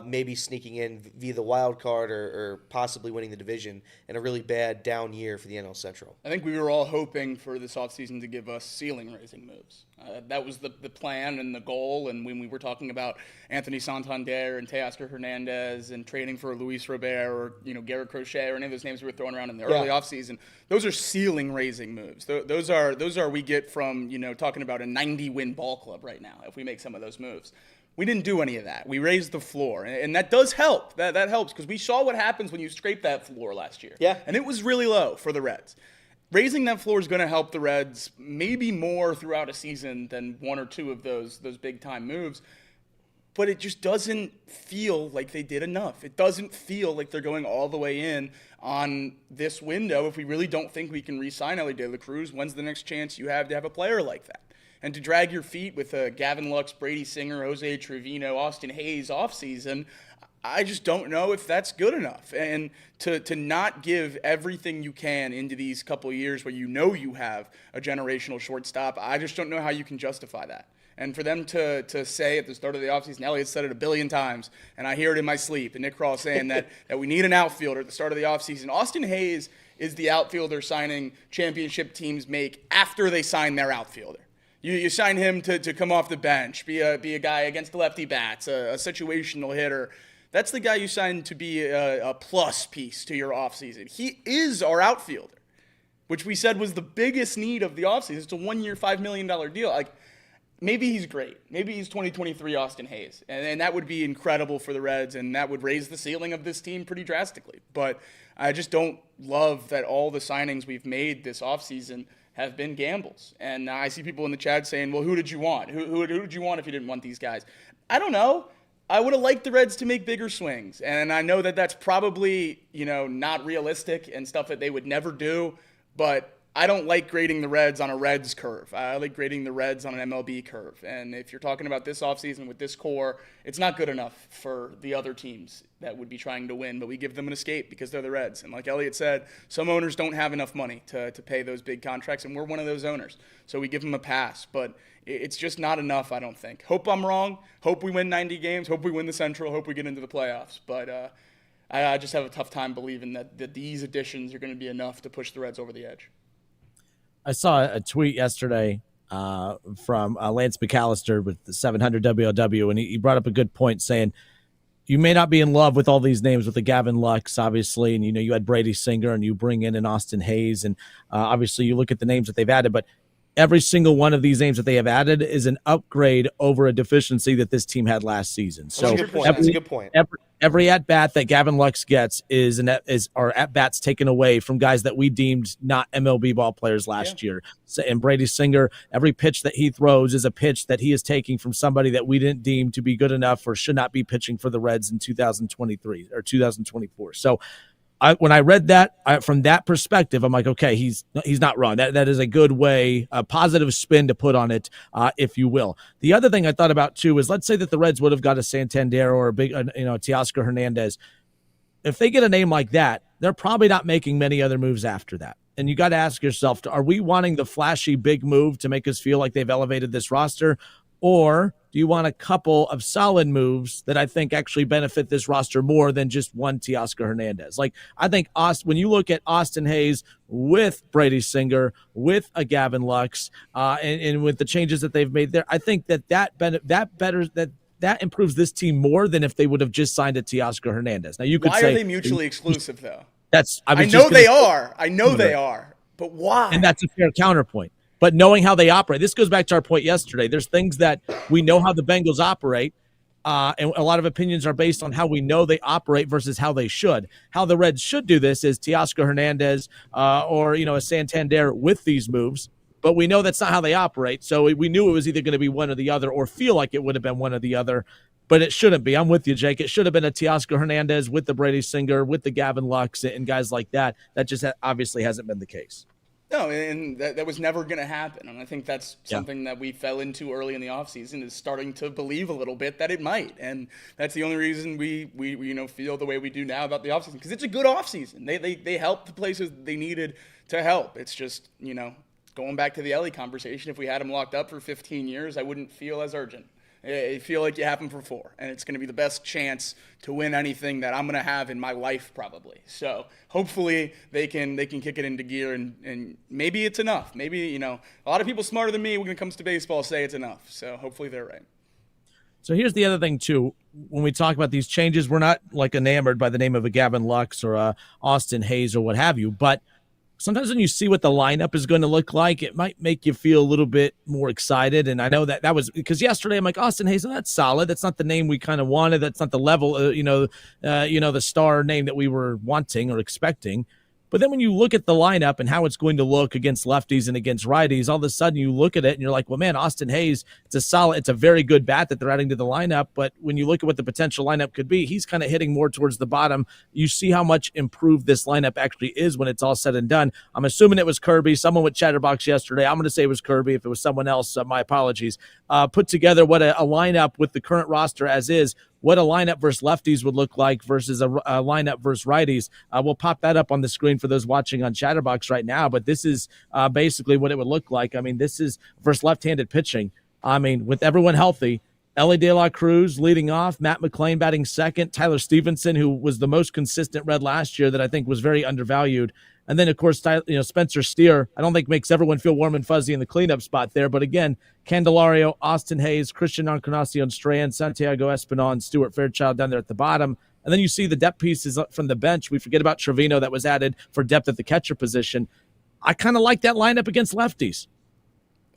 Maybe sneaking in via the wild card or possibly winning the division in a really bad down year for the NL Central. I think we were all hoping for this offseason to give us ceiling-raising moves. That was the plan and the goal, and when we were talking about Anthony Santander and Teoscar Hernandez and trading for Luis Robert or Garrett Crochet or any of those names we were throwing around in the early offseason, those are ceiling-raising moves. Those are we get from talking about a 90-win ball club right now if we make some of those moves. We didn't do any of that. We raised the floor, and that does help. That helps because we saw what happens when you scrape that floor last year. Yeah. And it was really low for the Reds. Raising that floor is going to help the Reds maybe more throughout a season than one or two of those big-time moves. But it just doesn't feel like they did enough. It doesn't feel like they're going all the way in on this window if we really don't think we can re-sign Elly De La Cruz. When's the next chance you have to have a player like that? And to drag your feet with Gavin Lux, Brady Singer, Jose Trevino, Austin Hayes offseason, I just don't know if that's good enough. And to not give everything you can into these couple of years where you know you have a generational shortstop, I just don't know how you can justify that. And for them to say at the start of the offseason, Elliott said it a billion times, and I hear it in my sleep, and Nick Krall saying that we need an outfielder at the start of the offseason. Austin Hayes is the outfielder signing championship teams make after they sign their outfielder. You sign him to come off the bench, be a guy against the lefty bats, a situational hitter. That's the guy you signed to be a plus piece to your offseason. He is our outfielder, which we said was the biggest need of the offseason. It's a 1-year, $5 million deal. Like, maybe he's great. Maybe he's 2023 Austin Hayes. And that would be incredible for the Reds, and that would raise the ceiling of this team pretty drastically. But I just don't love that all the signings we've made this offseason have been gambles. And I see people in the chat saying, well, who did you want? Who did you want if you didn't want these guys? I don't know. I would have liked the Reds to make bigger swings. And I know that that's probably, not realistic and stuff that they would never do. But I don't like grading the Reds on a Reds curve. I like grading the Reds on an MLB curve. And if you're talking about this offseason with this core, it's not good enough for the other teams that would be trying to win. But we give them an escape because they're the Reds. And like Elliott said, some owners don't have enough money to pay those big contracts, and we're one of those owners. So we give them a pass. But it's just not enough, I don't think. Hope I'm wrong. Hope we win 90 games. Hope we win the Central. Hope we get into the playoffs. But I just have a tough time believing that these additions are going to be enough to push the Reds over the edge. I saw a tweet yesterday from Lance McAllister with the 700 WLW, and he brought up a good point saying, you may not be in love with all these names with the Gavin Lux, obviously, and you had Brady Singer, and you bring in an Austin Hayes, and obviously you look at the names that they've added, but every single one of these names that they have added is an upgrade over a deficiency that this team had last season. So that's a good point. Every at-bat that Gavin Lux gets is at-bats taken away from guys that we deemed not MLB ball players last year. So, and Brady Singer, every pitch that he throws is a pitch that he is taking from somebody that we didn't deem to be good enough or should not be pitching for the Reds in 2023 or 2024. So when I read that from that perspective, I'm like, okay, he's not wrong. That is a good way, a positive spin to put on it, if you will. The other thing I thought about too is, let's say that the Reds would have got a Santander or a big, Teoscar Hernandez. If they get a name like that, they're probably not making many other moves after that. And you got to ask yourself, are we wanting the flashy big move to make us feel like they've elevated this roster? Or do you want a couple of solid moves that I think actually benefit this roster more than just one Teoscar Hernandez? Like, I think when you look at Austin Hayes with Brady Singer, with a Gavin Lux, and with the changes that they've made there, I think that improves this team more than if they would have just signed a Teoscar Hernandez. Now, you could say, why are they mutually exclusive, though? I know they are, but why? And that's a fair counterpoint. But knowing how they operate, this goes back to our point yesterday. There's things that we know how the Bengals operate, and a lot of opinions are based on how we know they operate versus how they should. How the Reds should do this is Teoscar Hernandez or a Santander with these moves, but we know that's not how they operate. So we knew it was either going to be one or the other, or feel like it would have been one or the other, but it shouldn't be. I'm with you, Jake. It should have been a Teoscar Hernandez with the Brady Singer, with the Gavin Lux, and guys like that. That just obviously hasn't been the case. No, and that was never going to happen. And I think that's something that we fell into early in the offseason, is starting to believe a little bit that it might. And that's the only reason we feel the way we do now about the offseason, because it's a good offseason. They helped the places they needed to help. It's just, going back to the Ellie conversation, if we had him locked up for 15 years, I wouldn't feel as urgent. I feel like you have him for 4, and it's going to be the best chance to win anything that I'm going to have in my life, probably. So hopefully they can kick it into gear, and maybe it's enough. Maybe, a lot of people smarter than me when it comes to baseball say it's enough. So hopefully they're right. So here's the other thing, too. When we talk about these changes, we're not enamored by the name of a Gavin Lux or a Austin Hayes or what have you, but sometimes when you see what the lineup is going to look like, it might make you feel a little bit more excited. And I know that was because yesterday I'm like, Austin Hayes, that's solid. That's not the name we kind of wanted. That's not the level, the star name that we were wanting or expecting. But then when you look at the lineup and how it's going to look against lefties and against righties, all of a sudden you look at it and you're like, well, man, Austin Hayes, it's a very good bat that they're adding to the lineup. But when you look at what the potential lineup could be, he's kind of hitting more towards the bottom. You see how much improved this lineup actually is when it's all said and done. I'm assuming it was Kirby, someone with Chatterbox yesterday. I'm going to say it was Kirby. If it was someone else, my apologies. Put together what a lineup with the current roster as is, what a lineup versus lefties would look like versus a lineup versus righties. We'll pop that up on the screen for those watching on Chatterbox right now, but this is basically what it would look like. I mean, this is versus left-handed pitching. I mean, with everyone healthy, Ellie De La Cruz leading off, Matt McClain batting second, Tyler Stevenson, who was the most consistent Red last year that I think was very undervalued. And then, of course, Spencer Steer, I don't think makes everyone feel warm and fuzzy in the cleanup spot there. But again, Candelario, Austin Hayes, Christian Encarnacion Strand, Santiago Espinal, and Stuart Fairchild down there at the bottom. And then you see the depth pieces from the bench. We forget about Trevino that was added for depth at the catcher position. I kind of like that lineup against lefties.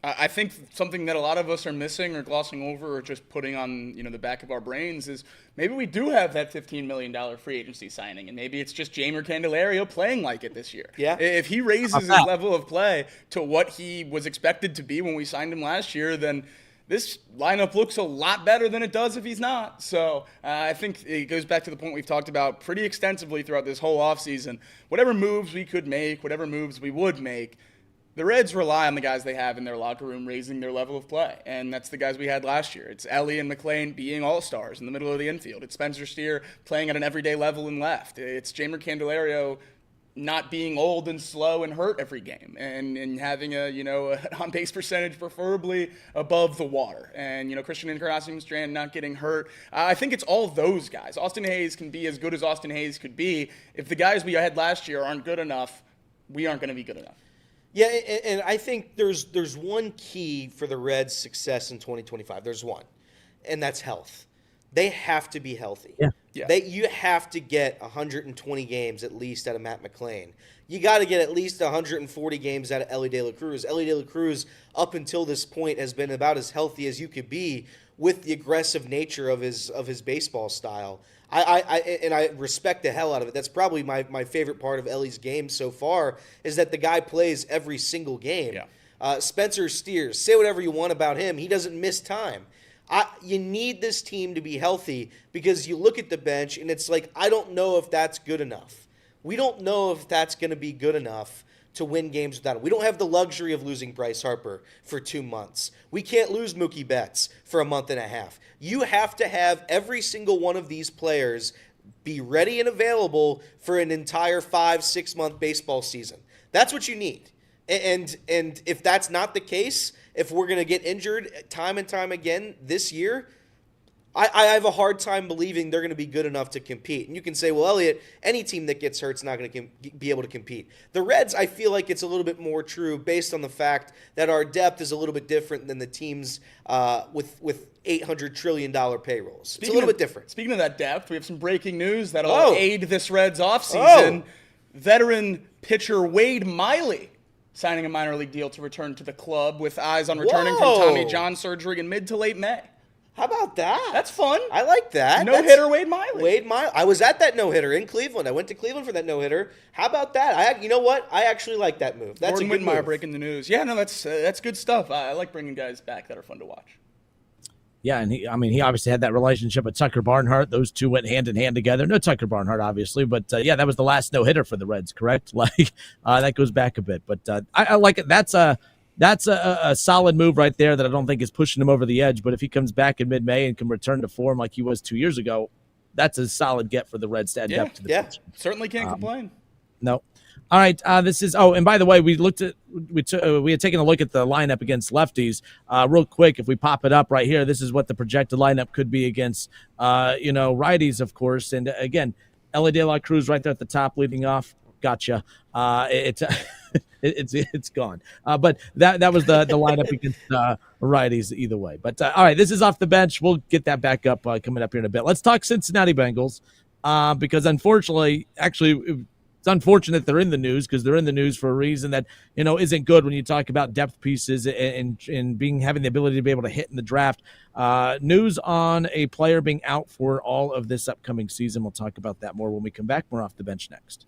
I think something that a lot of us are missing or glossing over or just putting on the back of our brains is maybe we do have that $15 million free agency signing, and maybe it's just Jeimer Candelario playing like it this year. Yeah. If he raises his level of play to what he was expected to be when we signed him last year, then this lineup looks a lot better than it does if he's not. So I think it goes back to the point we've talked about pretty extensively throughout this whole offseason. Whatever moves we could make, whatever moves we would make, the Reds rely on the guys they have in their locker room raising their level of play, and that's the guys we had last year. It's Ellie and McClain being all-stars in the middle of the infield. It's Spencer Steer playing at an everyday level in left. It's Jeimer Candelario not being old and slow and hurt every game, and having an on-base percentage preferably above the water. And, Christian Encarnacion Strand not getting hurt. I think it's all those guys. Austin Hayes can be as good as Austin Hayes could be. If the guys we had last year aren't good enough, we aren't going to be good enough. Yeah, and I think there's one key for the Reds' success in 2025. There's one, and that's health. They have to be healthy. Yeah. You have to get 120 games at least out of Matt McClain. You got to get at least 140 games out of Ellie De La Cruz. Ellie De La Cruz, up until this point, has been about as healthy as you could be with the aggressive nature of his baseball style. I respect the hell out of it. That's probably my favorite part of Ellie's game so far is that the guy plays every single game. Yeah. Spencer Steers, say whatever you want about him. He doesn't miss time. You need this team to be healthy because you look at the bench and it's like, I don't know if that's good enough. We don't know if that's going to be good enough to win games without him. We don't have the luxury of losing Bryce Harper for 2 months. We can't lose Mookie Betts for a month and a half. You have to have every single one of these players be ready and available for an entire 5-6 month baseball season. That's what you need. And if that's not the case, if we're going to get injured time and time again this year, I have a hard time believing they're going to be good enough to compete. And you can say, well, Elliot, any team that gets hurt is not going to be able to compete. The Reds, I feel like it's a little bit more true based on the fact that our depth is a little bit different than the teams with $800 trillion payrolls. It's a little bit different. Speaking of that depth, we have some breaking news that'll aid this Reds offseason. Veteran pitcher Wade Miley signing a minor league deal to return to the club with eyes on returning from Tommy John surgery in mid to late May. How about that? That's fun. I like that. No-hitter Wade Miley. I was at that no-hitter in Cleveland. I went to Cleveland for that no-hitter. How about that? You know what? I actually like that move. That's Gordon a good Whitmire move. breaking the news. Yeah, no, that's good stuff. I like bringing guys back that are fun to watch. Yeah, and he obviously had that relationship with Tucker Barnhart. Those two went hand in hand together. No Tucker Barnhart, obviously, but yeah, that was the last no-hitter for the Reds, correct? That goes back a bit, but I like it. That's a solid move right there that I don't think is pushing him over the edge. But if he comes back in mid-May and can return to form like he was 2 years ago, that's a solid get for the Reds to add depth to the pitch. Certainly can't complain. No. All right. This is. Oh, and by the way, we had taken a look at the lineup against lefties. Real quick, if we pop it up right here, this is what the projected lineup could be against, righties, of course. And again, Ellie De La Cruz right there at the top, leading off. Gotcha. It's gone. But that was the lineup against righties either way. But all right, this is off the bench. We'll get that back up coming up here in a bit. Let's talk Cincinnati Bengals because unfortunately, actually, it's unfortunate they're in the news because they're in the news for a reason that isn't good when you talk about depth pieces and having the ability to be able to hit in the draft. News on a player being out for all of this upcoming season. We'll talk about that more when we come back. More off the bench next.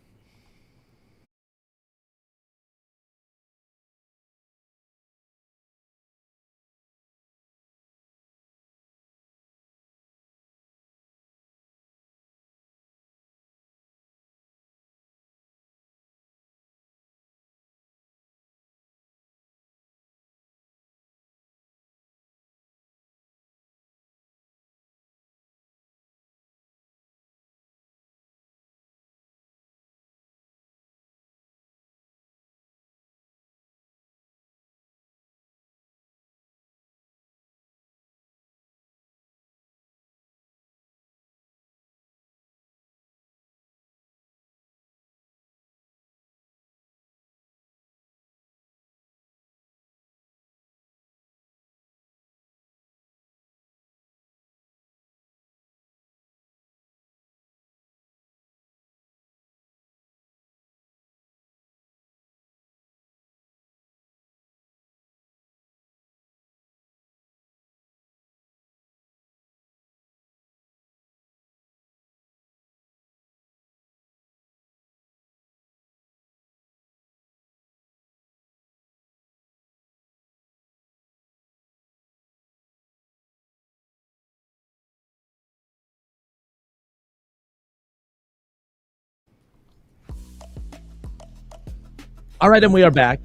All right, and we are back.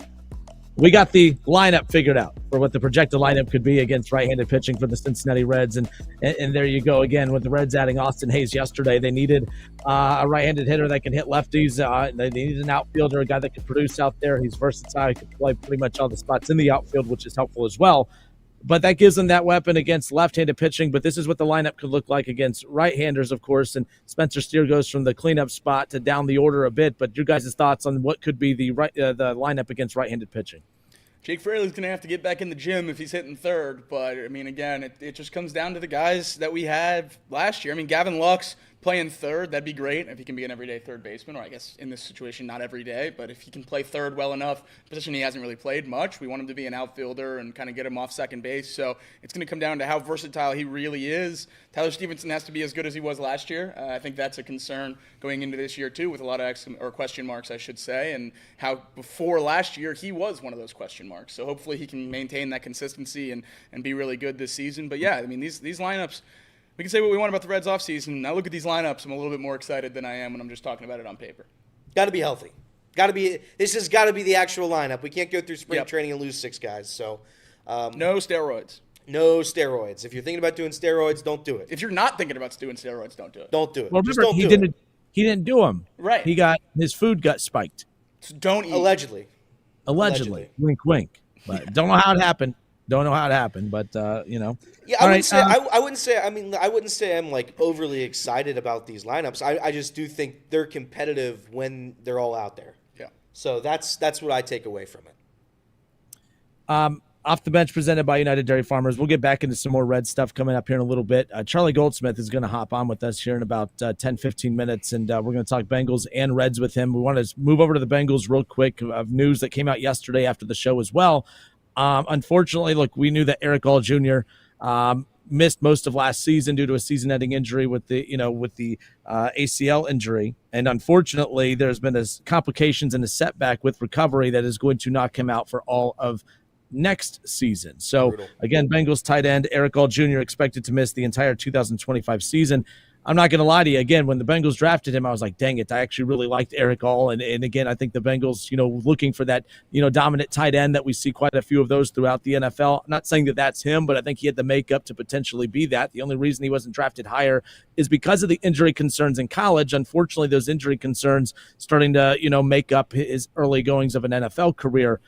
We got the lineup figured out for what the projected lineup could be against right-handed pitching for the Cincinnati Reds. And there you go again with the Reds adding Austin Hayes yesterday. They needed a right-handed hitter that can hit lefties. They needed an outfielder, a guy that could produce out there. He's versatile. He can play pretty much all the spots in the outfield, which is helpful as well. But that gives them that weapon against left-handed pitching. But this is what the lineup could look like against right-handers, of course. And Spencer Steer goes from the cleanup spot to down the order a bit. But your guys' thoughts on what could be the lineup against right-handed pitching? Jake Fraley's going to have to get back in the gym if he's hitting third. But, I mean, again, it just comes down to the guys that we had last year. I mean, Gavin Lux playing third, that'd be great if he can be an everyday third baseman, or I guess in this situation, not every day. But if he can play third well enough, position he hasn't really played much, we want him to be an outfielder and kind of get him off second base. So it's going to come down to how versatile he really is. Tyler Stevenson has to be as good as he was last year. I think that's a concern going into this year, too, with a lot of question marks, I should say, and how before last year he was one of those question marks. So hopefully he can maintain that consistency and be really good this season. But, yeah, I mean, these lineups, we can say what we want about the Reds offseason. I look at these lineups, I'm a little bit more excited than I am when I'm just talking about it on paper. Got to be healthy. This has got to be the actual lineup. We can't go through spring training and lose 6 guys. So no steroids. No steroids. If you're thinking about doing steroids, don't do it. If you're not thinking about doing steroids, don't do it. Don't do it. Well, remember, he didn't do them. Right. His food got spiked. So don't eat. Allegedly. Wink, wink. But don't know how it happened. But you know. Yeah, I wouldn't say I'm like overly excited about these lineups. I just do think they're competitive when they're all out there. Yeah. So that's what I take away from it. Off the bench presented by United Dairy Farmers. We'll get back into some more Red stuff coming up here in a little bit. Charlie Goldsmith is going to hop on with us here in about 10, 15 minutes, and we're going to talk Bengals and Reds with him. We want to move over to the Bengals real quick of news that came out yesterday after the show as well. Unfortunately, look, we knew that Eric All Jr. Missed most of last season due to a season-ending injury with the ACL injury, and unfortunately, there's been complications and a setback with recovery that is going to knock him out for all of next season. So again, Bengals tight end Eric All Jr. expected to miss the entire 2025 season. I'm not going to lie to you. Again, when the Bengals drafted him, I was like, dang it, I actually really liked Eric All. And again, I think the Bengals, looking for that, dominant tight end that we see quite a few of those throughout the NFL. I'm not saying that that's him, but I think he had the makeup to potentially be that. The only reason he wasn't drafted higher is because of the injury concerns in college. Unfortunately, those injury concerns starting to, make up his early goings of an NFL career.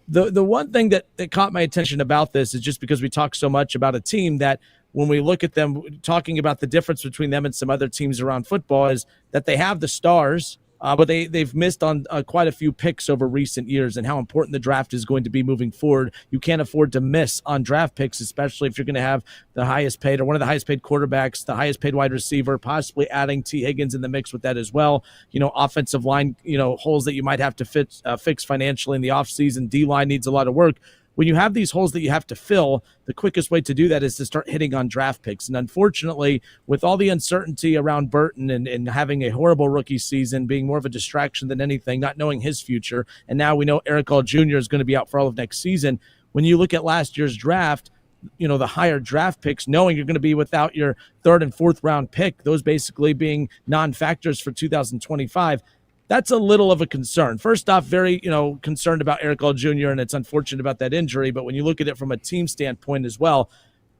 The one thing that caught my attention about this is just because we talk so much about a team that when we look at them, talking about the difference between them and some other teams around football is that they have the stars, but they've missed on quite a few picks over recent years and how important the draft is going to be moving forward. You can't afford to miss on draft picks, especially if you're going to have the highest paid or one of the highest paid quarterbacks, the highest paid wide receiver, possibly adding T. Higgins in the mix with that as well. Offensive line, holes that you might have to fix financially in the offseason. D-line needs a lot of work. When you have these holes that you have to fill, the quickest way to do that is to start hitting on draft picks. And unfortunately, with all the uncertainty around Burton and having a horrible rookie season, being more of a distraction than anything, not knowing his future, and now we know Eric All Jr. is going to be out for all of next season. When you look at last year's draft, the higher draft picks, knowing you're going to be without your 3rd and 4th round pick, those basically being non-factors for 2025, that's a little of a concern. First off, very, concerned about Eric All Jr., and it's unfortunate about that injury. But when you look at it from a team standpoint as well,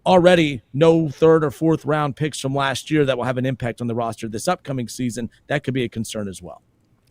already no 3rd or 4th round picks from last year that will have an impact on the roster this upcoming season. That could be a concern as well.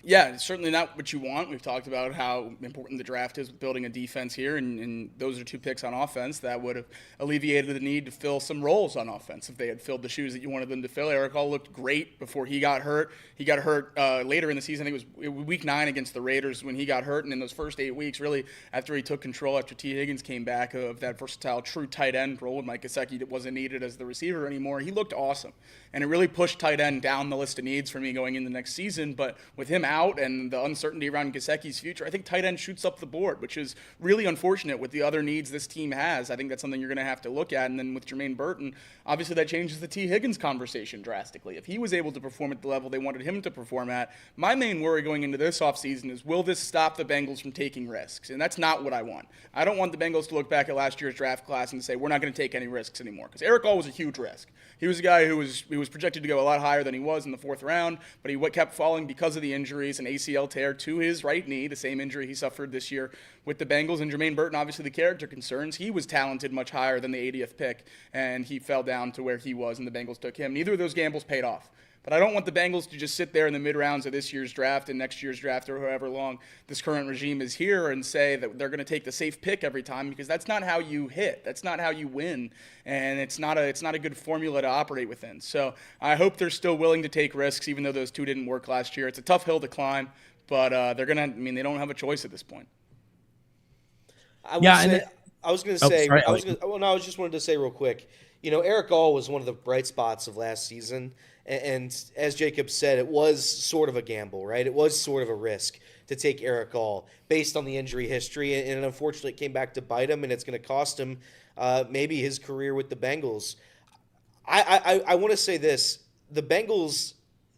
Yeah, it's certainly not what you want. We've talked about how important the draft is with building a defense here, and those are 2 picks on offense that would have alleviated the need to fill some roles on offense if they had filled the shoes that you wanted them to fill. Eric All looked great before he got hurt. He got hurt later in the season. I think it was week 9 against the Raiders when he got hurt, and in those first 8 weeks, really, after he took control, after T. Higgins came back of that versatile true tight end role, and Mike Gesicki wasn't needed as the receiver anymore, he looked awesome. And it really pushed tight end down the list of needs for me going into next season. But with him out and the uncertainty around Gesicki's future, I think tight end shoots up the board, which is really unfortunate with the other needs this team has. I think that's something you're going to have to look at. And then with Jermaine Burton, obviously that changes the T. Higgins conversation drastically. If he was able to perform at the level they wanted him to perform at, my main worry going into this offseason is, will this stop the Bengals from taking risks? And that's not what I want. I don't want the Bengals to look back at last year's draft class and say, we're not going to take any risks anymore. Because Eric All was a huge risk. He was a guy who was projected to go a lot higher than he was in the 4th round, but he kept falling because of the injury. injuries, an ACL tear to his right knee, the same injury he suffered this year with the Bengals. And Jermaine Burton, obviously the character concerns. He was talented much higher than the 80th pick, and he fell down to where he was, and the Bengals took him. Neither of those gambles paid off. But I don't want the Bengals to just sit there in the mid-rounds of this year's draft and next year's draft or however long this current regime is here and say that they're going to take the safe pick every time, because that's not how you hit. That's not how you win, and it's not a good formula to operate within. So I hope they're still willing to take risks, even though those two didn't work last year. It's a tough hill to climb, but they don't have a choice at this point. I just wanted to say real quick, Eric Gall was one of the bright spots of last season. And as Jacob said, it was sort of a gamble, right? It was sort of a risk to take Eric Gall based on the injury history. And unfortunately, it came back to bite him, and it's going to cost him maybe his career with the Bengals. I want to say this. The Bengals,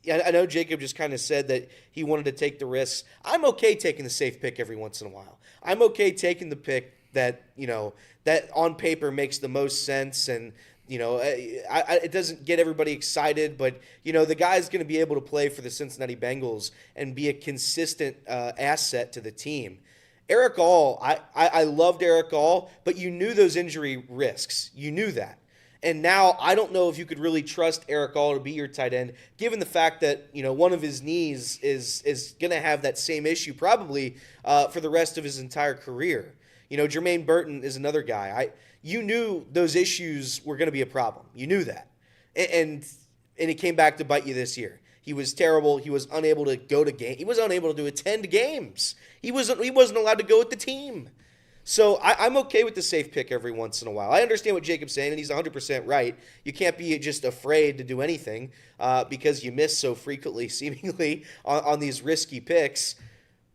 I know Jacob just kind of said that he wanted to take the risks. I'm okay taking the safe pick every once in a while. I'm okay taking the pick that, that on paper makes the most sense, and it doesn't get everybody excited, but, the guy's going to be able to play for the Cincinnati Bengals and be a consistent asset to the team. Eric Gall, I loved Eric Gall, but you knew those injury risks. You knew that. And now I don't know if you could really trust Eric Gall to be your tight end, given the fact that, one of his knees is going to have that same issue probably for the rest of his entire career. Jermaine Burton is another guy. You knew those issues were going to be a problem. You knew that. And it came back to bite you this year. He was terrible. He was unable to go to game. He was unable to attend games. He wasn't allowed to go with the team. So I'm okay with the safe pick every once in a while. I understand what Jacob's saying, and he's 100% right. You can't be just afraid to do anything because you miss so frequently, seemingly, on these risky picks.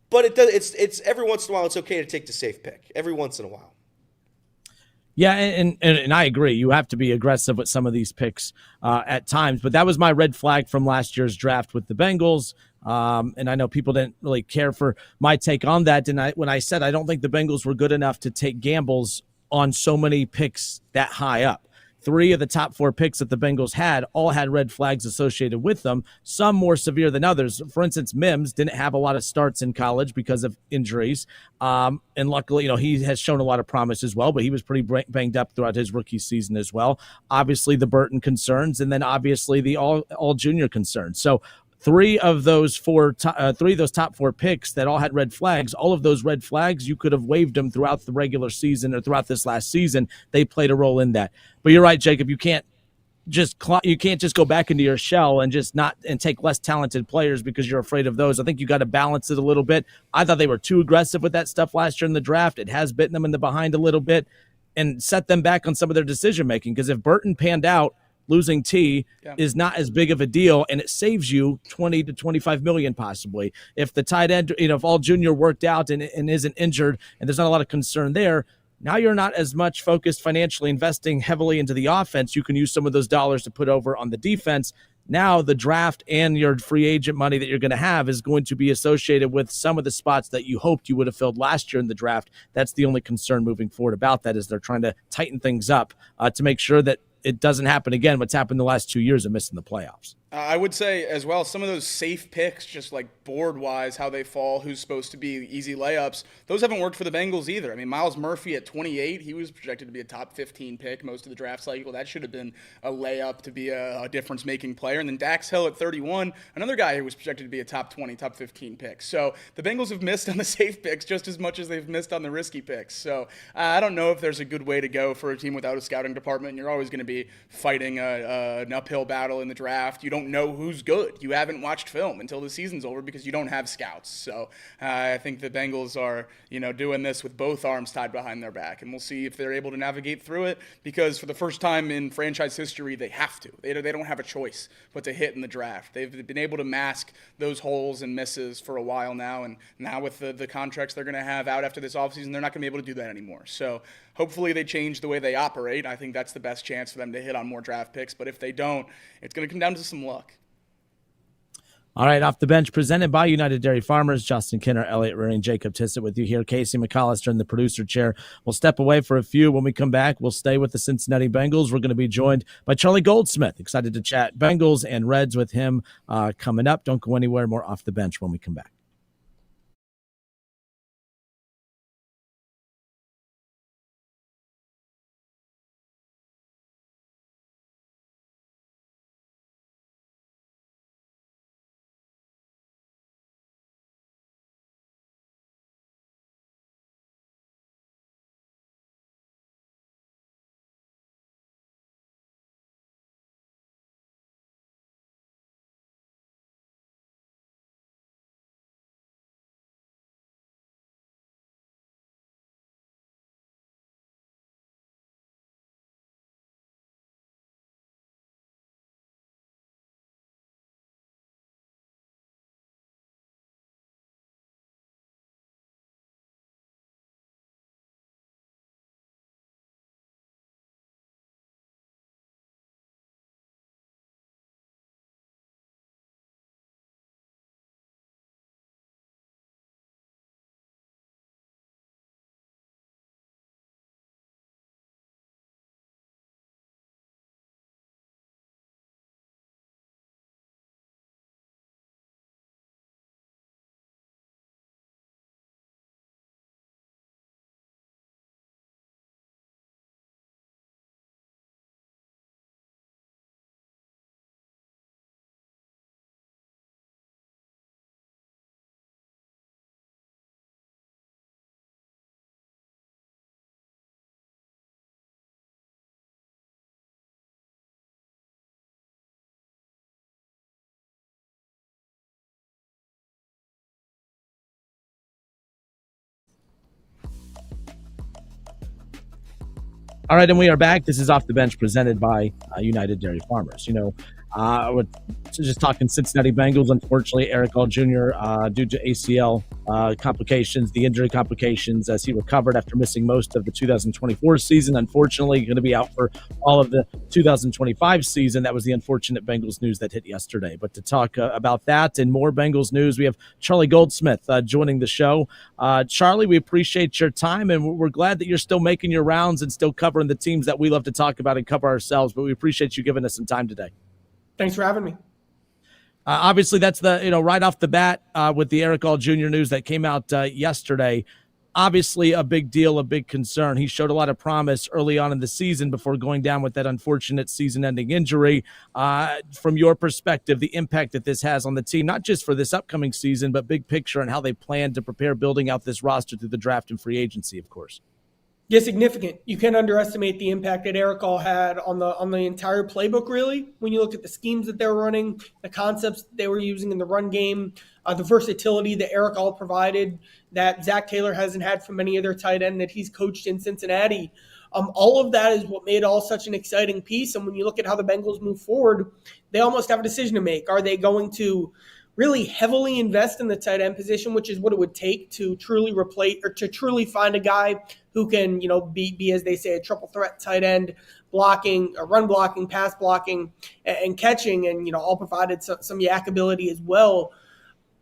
But it's every once in a while, it's okay to take the safe pick. Every once in a while. Yeah, and I agree. You have to be aggressive with some of these picks at times. But that was my red flag from last year's draft with the Bengals. And I know people didn't really care for my take on that. And when I said I don't think the Bengals were good enough to take gambles on so many picks that high up. 3 of the top 4 picks that the Bengals had all had red flags associated with them, some more severe than others. For instance, Mims didn't have a lot of starts in college because of injuries. And luckily, he has shown a lot of promise as well, but he was pretty banged up throughout his rookie season as well. Obviously, the Burton concerns, and then obviously the all junior concerns. So 3 of those top 4 picks that all had red flags, all of those red flags, you could have waived them throughout the regular season or throughout this last season. They played a role in that. But you're right, Jacob. You can't just go back into your shell and take less talented players because you're afraid of those. I think you got to balance it a little bit. I thought they were too aggressive with that stuff last year in the draft. It has bitten them in the behind a little bit and set them back on some of their decision making. Because if Burton panned out, losing T is not as big of a deal, and it saves you $20 to $25 million possibly. If the tight end, if all junior worked out and isn't injured, and there's not a lot of concern there, now you're not as much focused financially investing heavily into the offense. You can use some of those dollars to put over on the defense. Now the draft and your free agent money that you're going to have is going to be associated with some of the spots that you hoped you would have filled last year in the draft. That's the only concern moving forward about that, is they're trying to tighten things up to make sure that it doesn't happen again. What's happened the last 2 years of missing the playoffs. I would say as well, some of those safe picks, just like board-wise, how they fall, who's supposed to be easy layups, those haven't worked for the Bengals either. I mean, Myles Murphy at 28, he was projected to be a top 15 pick most of the draft cycle. That should have been a layup to be a difference-making player. And then Dax Hill at 31, another guy who was projected to be a top 20, top 15 pick. So the Bengals have missed on the safe picks just as much as they've missed on the risky picks. So I don't know if there's a good way to go for a team without a scouting department. You're always going to be fighting an uphill battle in the draft. You don't know who's good. You haven't watched film until the season's over because you don't have scouts. So I think the Bengals are, doing this with both arms tied behind their back, and we'll see if they're able to navigate through it, because for the first time in franchise history, they have to. They don't have a choice but to hit in the draft. They've been able to mask those holes and misses for a while now, and now with the contracts they're going to have out after this offseason, they're not going to be able to do that anymore. So hopefully they change the way they operate. I think that's the best chance for them to hit on more draft picks, but if they don't, it's going to come down to some luck. All right, Off the Bench, presented by United Dairy Farmers. Justin Kinner, Elliot Rearing, Jacob Tissett with you here. Casey McAllister in the producer chair. We'll step away for a few. When we come back, we'll stay with the Cincinnati Bengals. We're going to be joined by Charlie Goldsmith. Excited to chat Bengals and Reds with him coming up. Don't go anywhere. More Off the Bench when we come back. All right, and we are back. This is Off the Bench, presented by United Dairy Farmers. We're just talking Cincinnati Bengals. Unfortunately, Eric All Jr., due to ACL complications, the injury complications, as he recovered after missing most of the 2024 season. Unfortunately, going to be out for all of the 2025 season. That was the unfortunate Bengals news that hit yesterday. But to talk about that and more Bengals news, we have Charlie Goldsmith joining the show. Charlie, we appreciate your time, and we're glad that you're still making your rounds and still covering the teams that we love to talk about and cover ourselves. But we appreciate you giving us some time today. Thanks for having me. Obviously, that's right off the bat with the Eric All Jr. news that came out yesterday. Obviously, a big deal, a big concern. He showed a lot of promise early on in the season before going down with that unfortunate season-ending injury. From your perspective, the impact that this has on the team, not just for this upcoming season, but big picture and how they plan to prepare building out this roster through the draft and free agency, of course. Yeah, significant. You can't underestimate the impact that Eric All had on the entire playbook, really. When you look at the schemes that they were running, the concepts that they were using in the run game, the versatility that Eric All provided that Zach Taylor hasn't had from any other tight end that he's coached in Cincinnati. All of that is what made All such an exciting piece. And when you look at how the Bengals move forward, they almost have a decision to make. Are they going to really heavily invest in the tight end position, which is what it would take to truly replace or to truly find a guy who can, be as they say, a triple threat tight end, blocking, run blocking, pass blocking, and catching, and all provided some yak ability as well.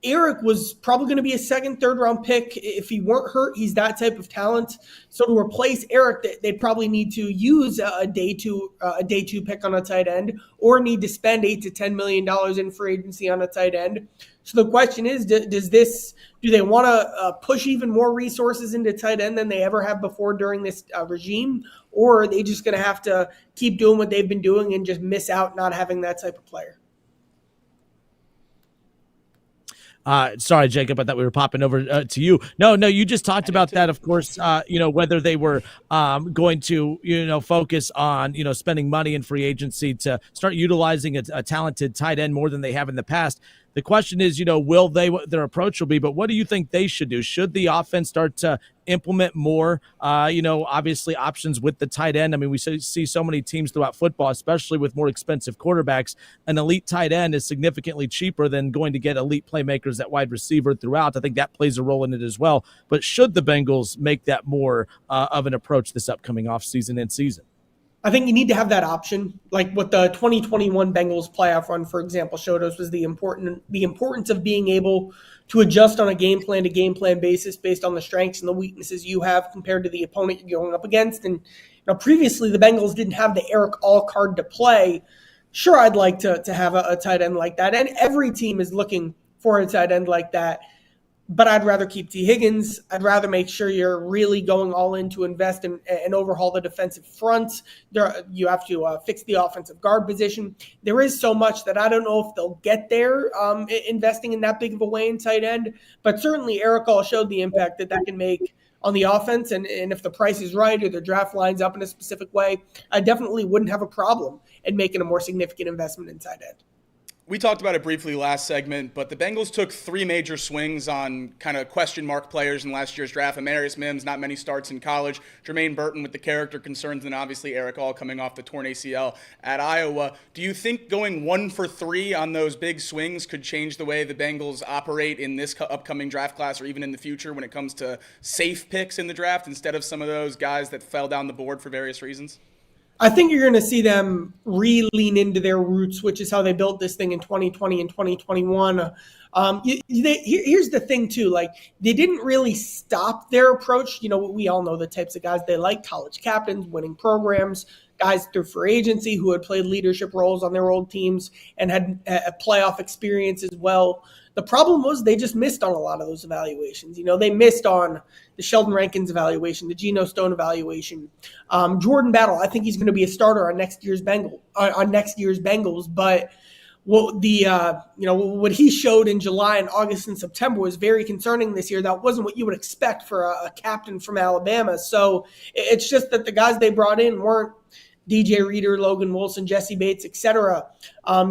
Eric was probably going to be a second, third round pick if he weren't hurt. He's that type of talent. So to replace Eric, they'd probably need to use a day two pick on a tight end, or need to spend $8 to $10 million in free agency on a tight end. So the question is, do they want to push even more resources into tight end than they ever have before during this regime, or are they just going to have to keep doing what they've been doing and just miss out not having that type of player? Sorry, Jacob, I thought we were popping over to you. No, you just talked about that, of course, whether they were going to, focus on, spending money in free agency to start utilizing a talented tight end more than they have in the past. The question is, will their approach will be, but what do you think they should do? Should the offense start to implement more, obviously options with the tight end? I mean, we see so many teams throughout football, especially with more expensive quarterbacks. An elite tight end is significantly cheaper than going to get elite playmakers at wide receiver throughout. I think that plays a role in it as well. But should the Bengals make that more of an approach this upcoming offseason and season? I think you need to have that option. Like what the 2021 Bengals playoff run, for example, showed us was the importance of being able to adjust on a game plan to game plan basis based on the strengths and the weaknesses you have compared to the opponent you're going up against. And previously the Bengals didn't have the Eric All card to play. Sure, I'd like to have a tight end like that, and every team is looking for a tight end like that. But I'd rather keep T. Higgins. I'd rather make sure you're really going all in to invest and overhaul the defensive front. You have to fix the offensive guard position. There is so much that I don't know if they'll get there investing in that big of a way in tight end. But certainly Eric All showed the impact that can make on the offense. And if the price is right or the draft lines up in a specific way, I definitely wouldn't have a problem in making a more significant investment in tight end. We talked about it briefly last segment, but the Bengals took 3 major swings on kind of question mark players in last year's draft. Amarius Mims, not many starts in college. Jermaine Burton with the character concerns, and obviously Eric All coming off the torn ACL at Iowa. Do you think going 1 for 3 on those big swings could change the way the Bengals operate in this upcoming draft class or even in the future when it comes to safe picks in the draft instead of some of those guys that fell down the board for various reasons? I think you're going to see them lean into their roots, which is how they built this thing in 2020 and 2021. Here's the thing, too. Like, they didn't really stop their approach. We all know the types of guys they like: college captains, winning programs, guys through free agency who had played leadership roles on their old teams and had a playoff experience as well. The problem was they just missed on a lot of those evaluations. They missed on the Sheldon Rankins evaluation, the Geno Stone evaluation. Jordan Battle, I think he's going to be a starter on next year's Bengals. But what he showed in July and August and September was very concerning this year. That wasn't what you would expect for a captain from Alabama. So it's just that the guys they brought in weren't DJ Reader, Logan Wilson, Jesse Bates, etc.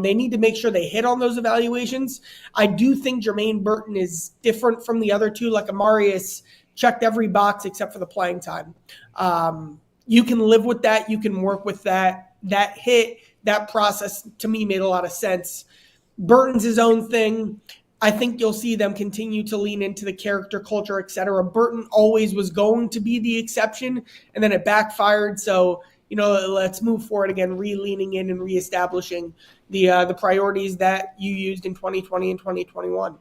They need to make sure they hit on those evaluations. I do think Jermaine Burton is different from the other two. Like Amarius checked every box except for the playing time. You can live with that. You can work with that. That hit, that process, to me, made a lot of sense. Burton's his own thing. I think you'll see them continue to lean into the character, culture, etc. Burton always was going to be the exception, and then it backfired. So, let's move forward again, leaning in and reestablishing the priorities that you used in 2020 and 2021.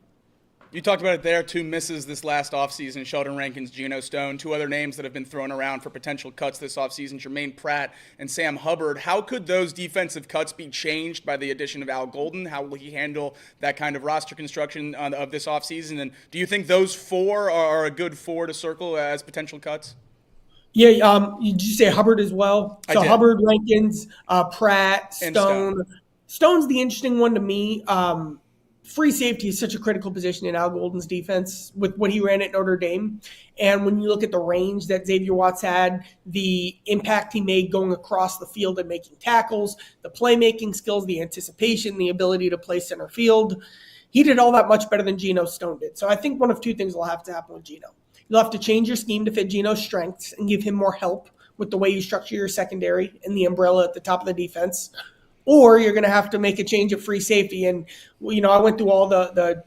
You talked about it there, 2 misses this last offseason, Sheldon Rankins, Geno Stone, 2 other names that have been thrown around for potential cuts this offseason, Jermaine Pratt and Sam Hubbard. How could those defensive cuts be changed by the addition of Al Golden? How will he handle that kind of roster construction of this offseason? And do you think those 4 are a good 4 to circle as potential cuts? Yeah, did you say Hubbard as well? So Hubbard, Rankins, Pratt, Stone. Stone's the interesting one to me. Free safety is such a critical position in Al Golden's defense with what he ran at Notre Dame. And when you look at the range that Xavier Watts had, the impact he made going across the field and making tackles, the playmaking skills, the anticipation, the ability to play center field, he did all that much better than Geno Stone did. So I think one of 2 things will have to happen with Geno. You'll have to change your scheme to fit Geno's strengths and give him more help with the way you structure your secondary and the umbrella at the top of the defense. Or you're going to have to make a change of free safety. And, I went through all the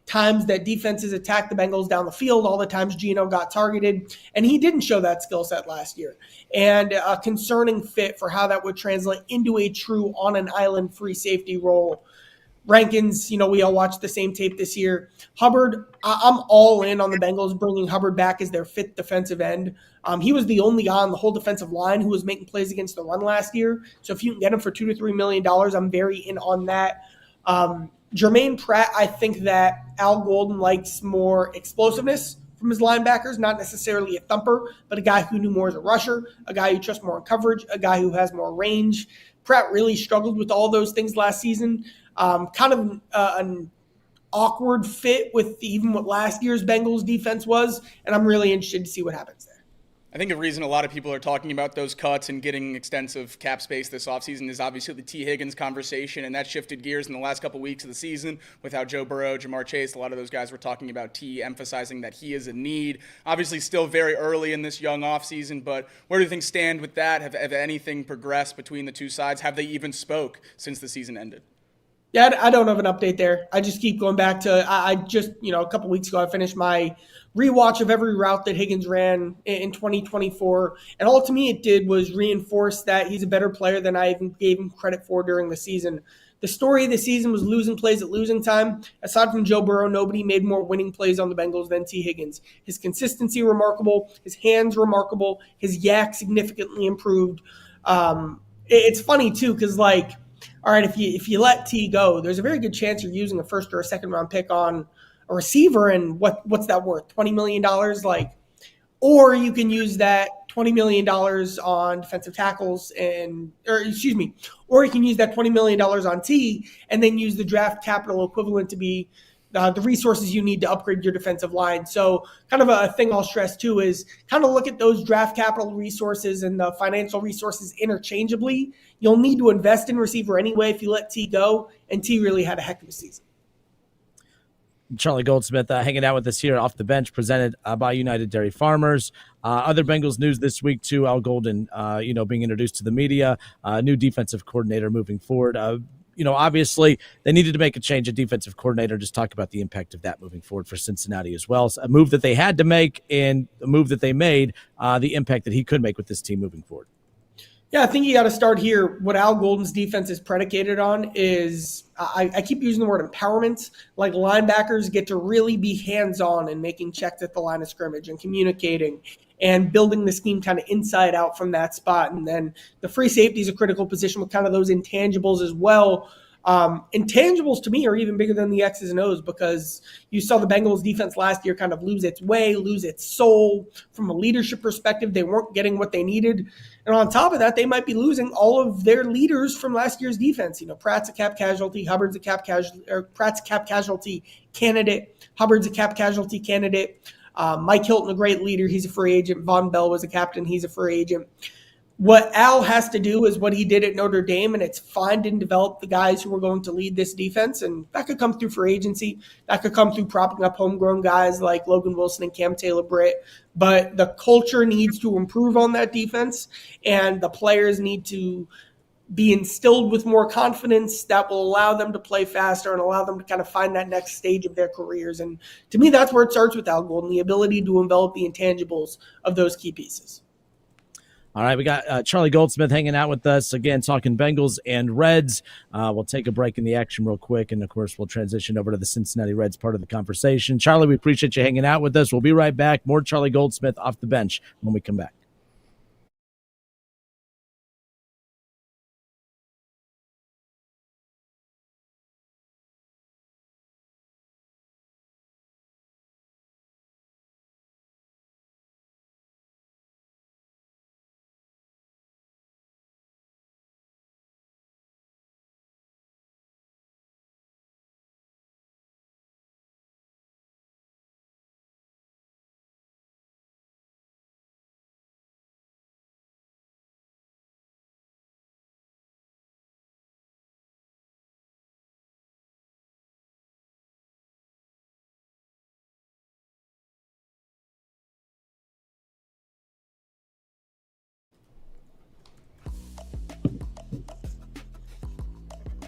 times that defenses attacked the Bengals down the field, all the times Geno got targeted, and he didn't show that skill set last year. And a concerning fit for how that would translate into a true on-an-island free safety role. Rankins, we all watched the same tape this year. Hubbard, I'm all in on the Bengals bringing Hubbard back as their 5th defensive end. He was the only guy on the whole defensive line who was making plays against the run last year. So if you can get him for $2 to $3 million, I'm very in on that. Jermaine Pratt, I think that Al Golden likes more explosiveness from his linebackers, not necessarily a thumper, but a guy who knew more as a rusher, a guy who trusts more in coverage, a guy who has more range. Pratt really struggled with all those things last season. Kind of an awkward fit with even what last year's Bengals defense was, and I'm really interested to see what happens there. I think the reason a lot of people are talking about those cuts and getting extensive cap space this offseason is obviously the T. Higgins conversation, and that shifted gears in the last couple weeks of the season with how Joe Burrow, Jamar Chase, a lot of those guys were talking about T, emphasizing that he is a need. Obviously still very early in this young offseason, but where do things stand with that? Have anything progressed between the two sides? Have they even spoke since the season ended? Yeah, I don't have an update there. I just keep going back to I just, a couple weeks ago, I finished my rewatch of every route that Higgins ran in 2024. And all to me it did was reinforce that he's a better player than I even gave him credit for during the season. The story of the season was losing plays at losing time. Aside from Joe Burrow, nobody made more winning plays on the Bengals than T. Higgins. His consistency remarkable, his hands remarkable, his yak significantly improved. It's funny too, because all right, if you let T go, there's a very good chance you're using a first or a second round pick on a receiver, and what's that worth? $20 million? Or you can use that $20 million on defensive tackles or you can use that $20 million on T and then use the draft capital equivalent to be the resources you need to upgrade your defensive line. So kind of a thing I'll stress too is kind of look at those draft capital resources and the financial resources interchangeably. You'll need to invest in receiver anyway if you let T go, and T really had a heck of a season. Charlie Goldsmith hanging out with us here off the bench, presented by United Dairy Farmers. Other Bengals news this week too. Al Golden, being introduced to the media, new defensive coordinator moving forward. Obviously they needed to make a change of defensive coordinator. Just talk about the impact of that moving forward for Cincinnati as well. So a move that they had to make and a move that they made, the impact that he could make with this team moving forward. Yeah, I think you got to start here. What Al Golden's defense is predicated on is, I keep using the word empowerment. Like linebackers get to really be hands-on and making checks at the line of scrimmage and communicating and building the scheme kind of inside out from that spot. And then the free safety is a critical position with kind of those intangibles as well. Intangibles to me are even bigger than the X's and O's, because you saw the Bengals defense last year kind of lose its way, lose its soul. From a leadership perspective, they weren't getting what they needed. And on top of that, they might be losing all of their leaders from last year's defense. Pratt's a cap casualty, Hubbard's a cap casualty, or Pratt's a cap casualty candidate, Hubbard's a cap casualty candidate. Mike Hilton, a great leader, he's a free agent. Von Bell was a captain, he's a free agent. What Al has to do is what he did at Notre Dame, and it's find and develop the guys who are going to lead this defense. And that could come through free agency. That could come through propping up homegrown guys like Logan Wilson and Cam Taylor-Britt. But the culture needs to improve on that defense, and the players need to be instilled with more confidence that will allow them to play faster and allow them to kind of find that next stage of their careers. And to me, that's where it starts with Al Golden, the ability to envelop the intangibles of those key pieces. All right, we got Charlie Goldsmith hanging out with us again, talking Bengals and Reds. We'll take a break in the action real quick, and of course, we'll transition over to the Cincinnati Reds part of the conversation. Charlie, we appreciate you hanging out with us. We'll be right back. More Charlie Goldsmith off the bench when we come back.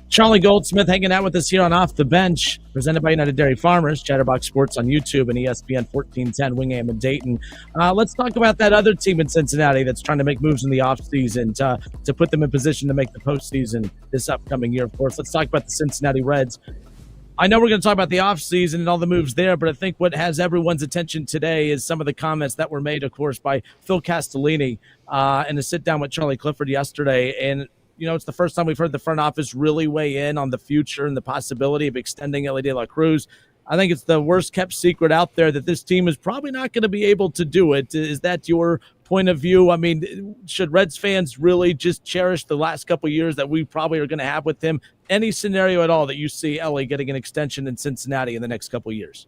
Charlie Goldsmith hanging out with us here on Off the Bench, presented by United Dairy Farmers, Chatterbox Sports on YouTube and ESPN 1410 Wingham and Dayton. Let's talk about that other team in Cincinnati that's trying to make moves in the offseason to put them in position to make the postseason this upcoming year, of course. Let's talk about the Cincinnati Reds. I know we're going to talk about the offseason and all the moves there, but I think what has everyone's attention today is some of the comments that were made, of course, by Phil Castellini in a sit-down with Charlie Clifford yesterday. And it's the first time we've heard the front office really weigh in on the future and the possibility of extending Ellie De La Cruz. I think it's the worst kept secret out there that this team is probably not going to be able to do it. Is that your point of view? I mean, should Reds fans really just cherish the last couple of years that we probably are going to have with him? Any scenario at all that you see Ellie getting an extension in Cincinnati in the next couple of years?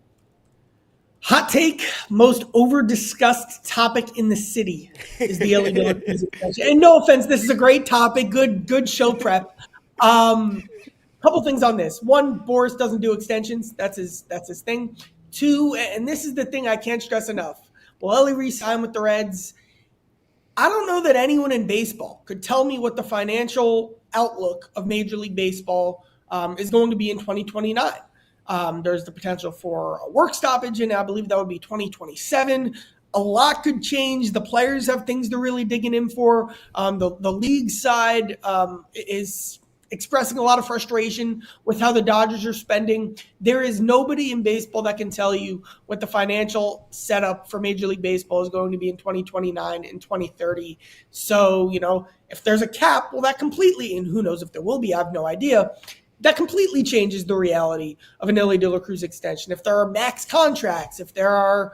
Hot take, most over-discussed topic in the city is the Ellie De La Cruz extension. And no offense, this is a great topic, good show prep. Couple things on this. One, Boris doesn't do extensions. That's his thing. Two, and this is the thing I can't stress enough. Will Ellie re-sign with the Reds? I don't know that anyone in baseball could tell me what the financial outlook of Major League Baseball is going to be in 2029. There's the potential for a work stoppage, and I believe that would be 2027. A lot could change. The players have things they're really digging in for. The league side is expressing a lot of frustration with how the Dodgers are spending. There is nobody in baseball that can tell you what the financial setup for Major League Baseball is going to be in 2029 and 2030. So, if there's a cap, well, that completely, and who knows if there will be, I have no idea. That completely changes the reality of an Elly De La Cruz extension. If there are max contracts, if there are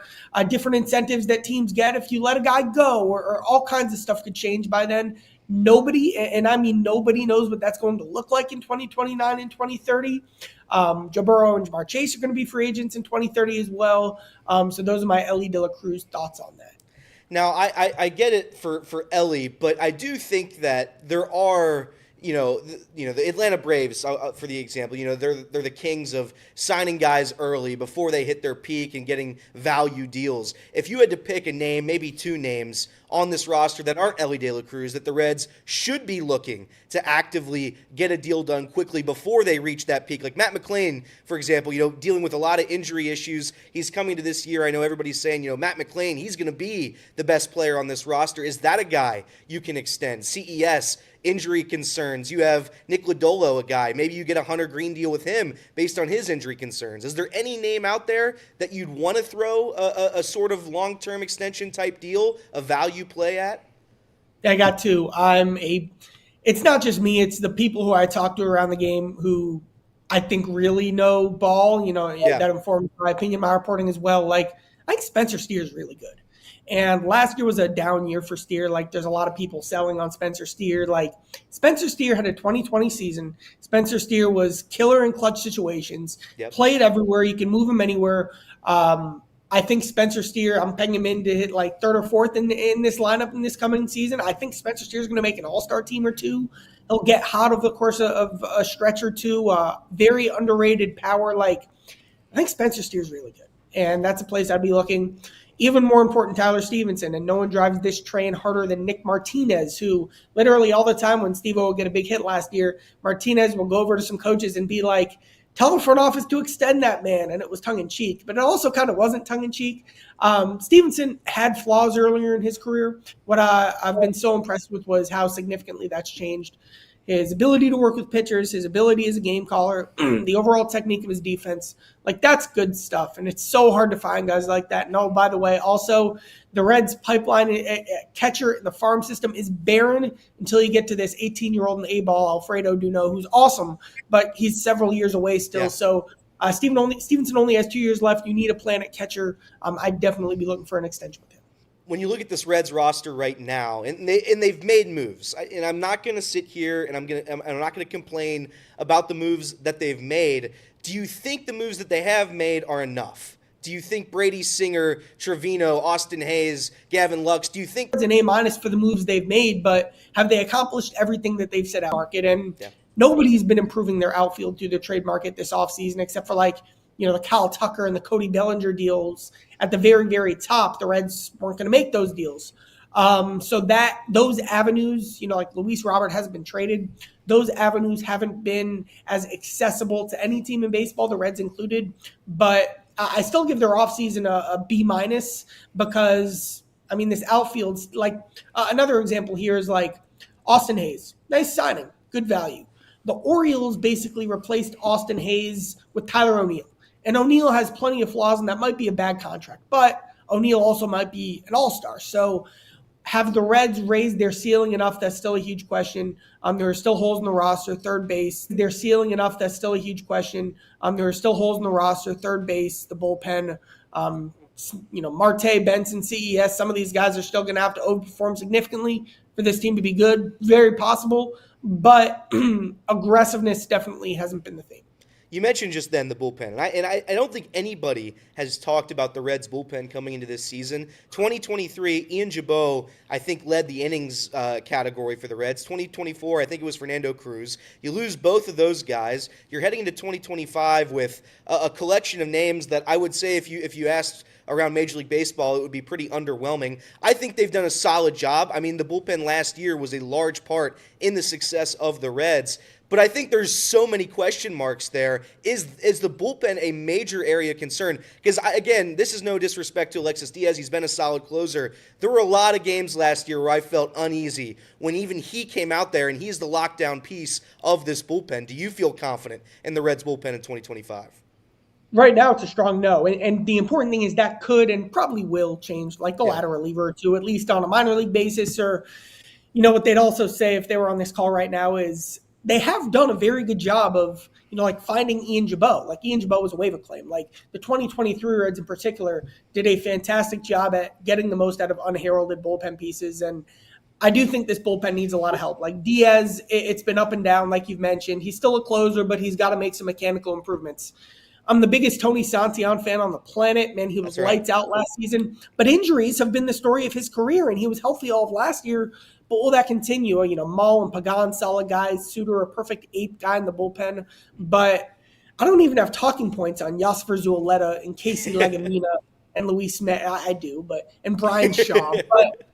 different incentives that teams get if you let a guy go, or all kinds of stuff could change by then. Nobody, and I mean nobody, knows what that's going to look like in 2029 and 2030. Joe Burrow and Jamar Chase are going to be free agents in 2030 as well. So those are my Elly De La Cruz thoughts on that. Now, I get it for Elly, but I do think that there are – the Atlanta Braves, for the example, they're the kings of signing guys early before they hit their peak and getting value deals. If you had to pick a name, maybe two names on this roster that aren't Elly De La Cruz, that the Reds should be looking to actively get a deal done quickly before they reach that peak, like Matt McClain, for example, dealing with a lot of injury issues. He's coming to this year. I know everybody's saying, Matt McClain, he's going to be the best player on this roster. Is that a guy you can extend? CES, injury concerns. You have Nick Lodolo, a guy. Maybe you get a Hunter Green deal with him based on his injury concerns. Is there any name out there that you'd want to throw a sort of long-term extension type deal, a value play at? I got two. It's not just me. It's the people who I talk to around the game who I think really know ball, that informs my opinion, my reporting as well. Like, I think Spencer Steer is really good. And last year was a down year for Steer. Like, there's a lot of people selling on Spencer Steer. Like, Spencer Steer had a 2020 season. Spencer Steer was killer in clutch situations, played everywhere. You can move him anywhere. I think Spencer Steer, I'm pegging him in to hit like third or fourth in this lineup in this coming season. I think Spencer Steer is going to make an all-star team or two. He'll get hot over the course of a stretch or two. Very underrated power. Like, I think Spencer Steer is really good. And that's a place I'd be looking. Even more important, Tyler Stevenson, and no one drives this train harder than Nick Martinez, who literally all the time when Steve-O would get a big hit last year, Martinez will go over to some coaches and be like, tell the front office to extend that man. And it was tongue-in-cheek, but it also kind of wasn't tongue-in-cheek. Stevenson had flaws earlier in his career. What I've been so impressed with was how significantly that's changed. His ability to work with pitchers, his ability as a game caller, the overall technique of his defense. Like, that's good stuff. And it's so hard to find guys like that. And, oh, by the way, also the Reds pipeline catcher in the farm system is barren until you get to this 18-year-old in A-ball, Alfredo Duno, who's awesome, but he's several years away still. Yeah. So Stevenson only has 2 years left. You need a plan at catcher. I'd definitely be looking for an extension with him. When you look at this Reds roster right now, and they've made moves, and I'm not going to sit here and I'm not going to complain about the moves that they've made. Do you think the moves that they have made are enough? Do you think Brady Singer, Trevino, Austin Hayes, Gavin Lux, do you think it's an A- for the moves they've made, but have they accomplished everything that they've set out market? And nobody's been improving their outfield through the trade market this offseason except for the Kyle Tucker and the Cody Bellinger deals at the very, very top. The Reds weren't going to make those deals. So that those avenues, like Luis Robert hasn't been traded. Those avenues haven't been as accessible to any team in baseball, the Reds included. But I still give their offseason a B- because, this outfield's like another example here is like Austin Hayes. Nice signing, good value. The Orioles basically replaced Austin Hayes with Tyler O'Neill. And O'Neill has plenty of flaws, and that might be a bad contract. But O'Neill also might be an all-star. So have the Reds raised their ceiling enough? That's still a huge question. There are still holes in the roster, third base. Their ceiling enough? That's still a huge question. There are still holes in the roster, third base, the bullpen. Marte, Benson, CES, some of these guys are still going to have to overperform significantly for this team to be good. Very possible. But aggressiveness definitely hasn't been the theme. You mentioned just then the bullpen, and I don't think anybody has talked about the Reds' bullpen coming into this season. 2023, Ian Jabot, I think, led the innings category for the Reds. 2024, I think it was Fernando Cruz. You lose both of those guys. You're heading into 2025 with a collection of names that I would say if you asked around Major League Baseball, it would be pretty underwhelming. I think they've done a solid job. The bullpen last year was a large part in the success of the Reds. but I think there's so many question marks there. Is the bullpen a major area of concern? Because, again, this is no disrespect to Alexis Diaz. He's been a solid closer. There were a lot of games last year where I felt uneasy when even he came out there, and he's the lockdown piece of this bullpen. Do you feel confident in the Reds bullpen in 2025? Right now, it's a strong no. And the important thing is that could and probably will change, like the ladder reliever or two, at least on a minor league basis. Or, what they'd also say if they were on this call right now is they have done a very good job of, like finding Ian Jabot. Like Ian Jabot was a waiver claim. Like the 2023 Reds in particular did a fantastic job at getting the most out of unheralded bullpen pieces. And I do think this bullpen needs a lot of help. Like Diaz, it's been up and down, like you've mentioned. He's still a closer, but he's got to make some mechanical improvements. I'm the biggest Tony Santillan fan on the planet. Man, he was lights out last season. But injuries have been the story of his career, and he was healthy all of last year. But will that continue? Mull and Pagan, solid guys. Suter, a perfect eighth guy in the bullpen. But I don't even have talking points on Yasser Zuleta and Casey Legumina and Luis Smith. I do, and Brian Shaw. But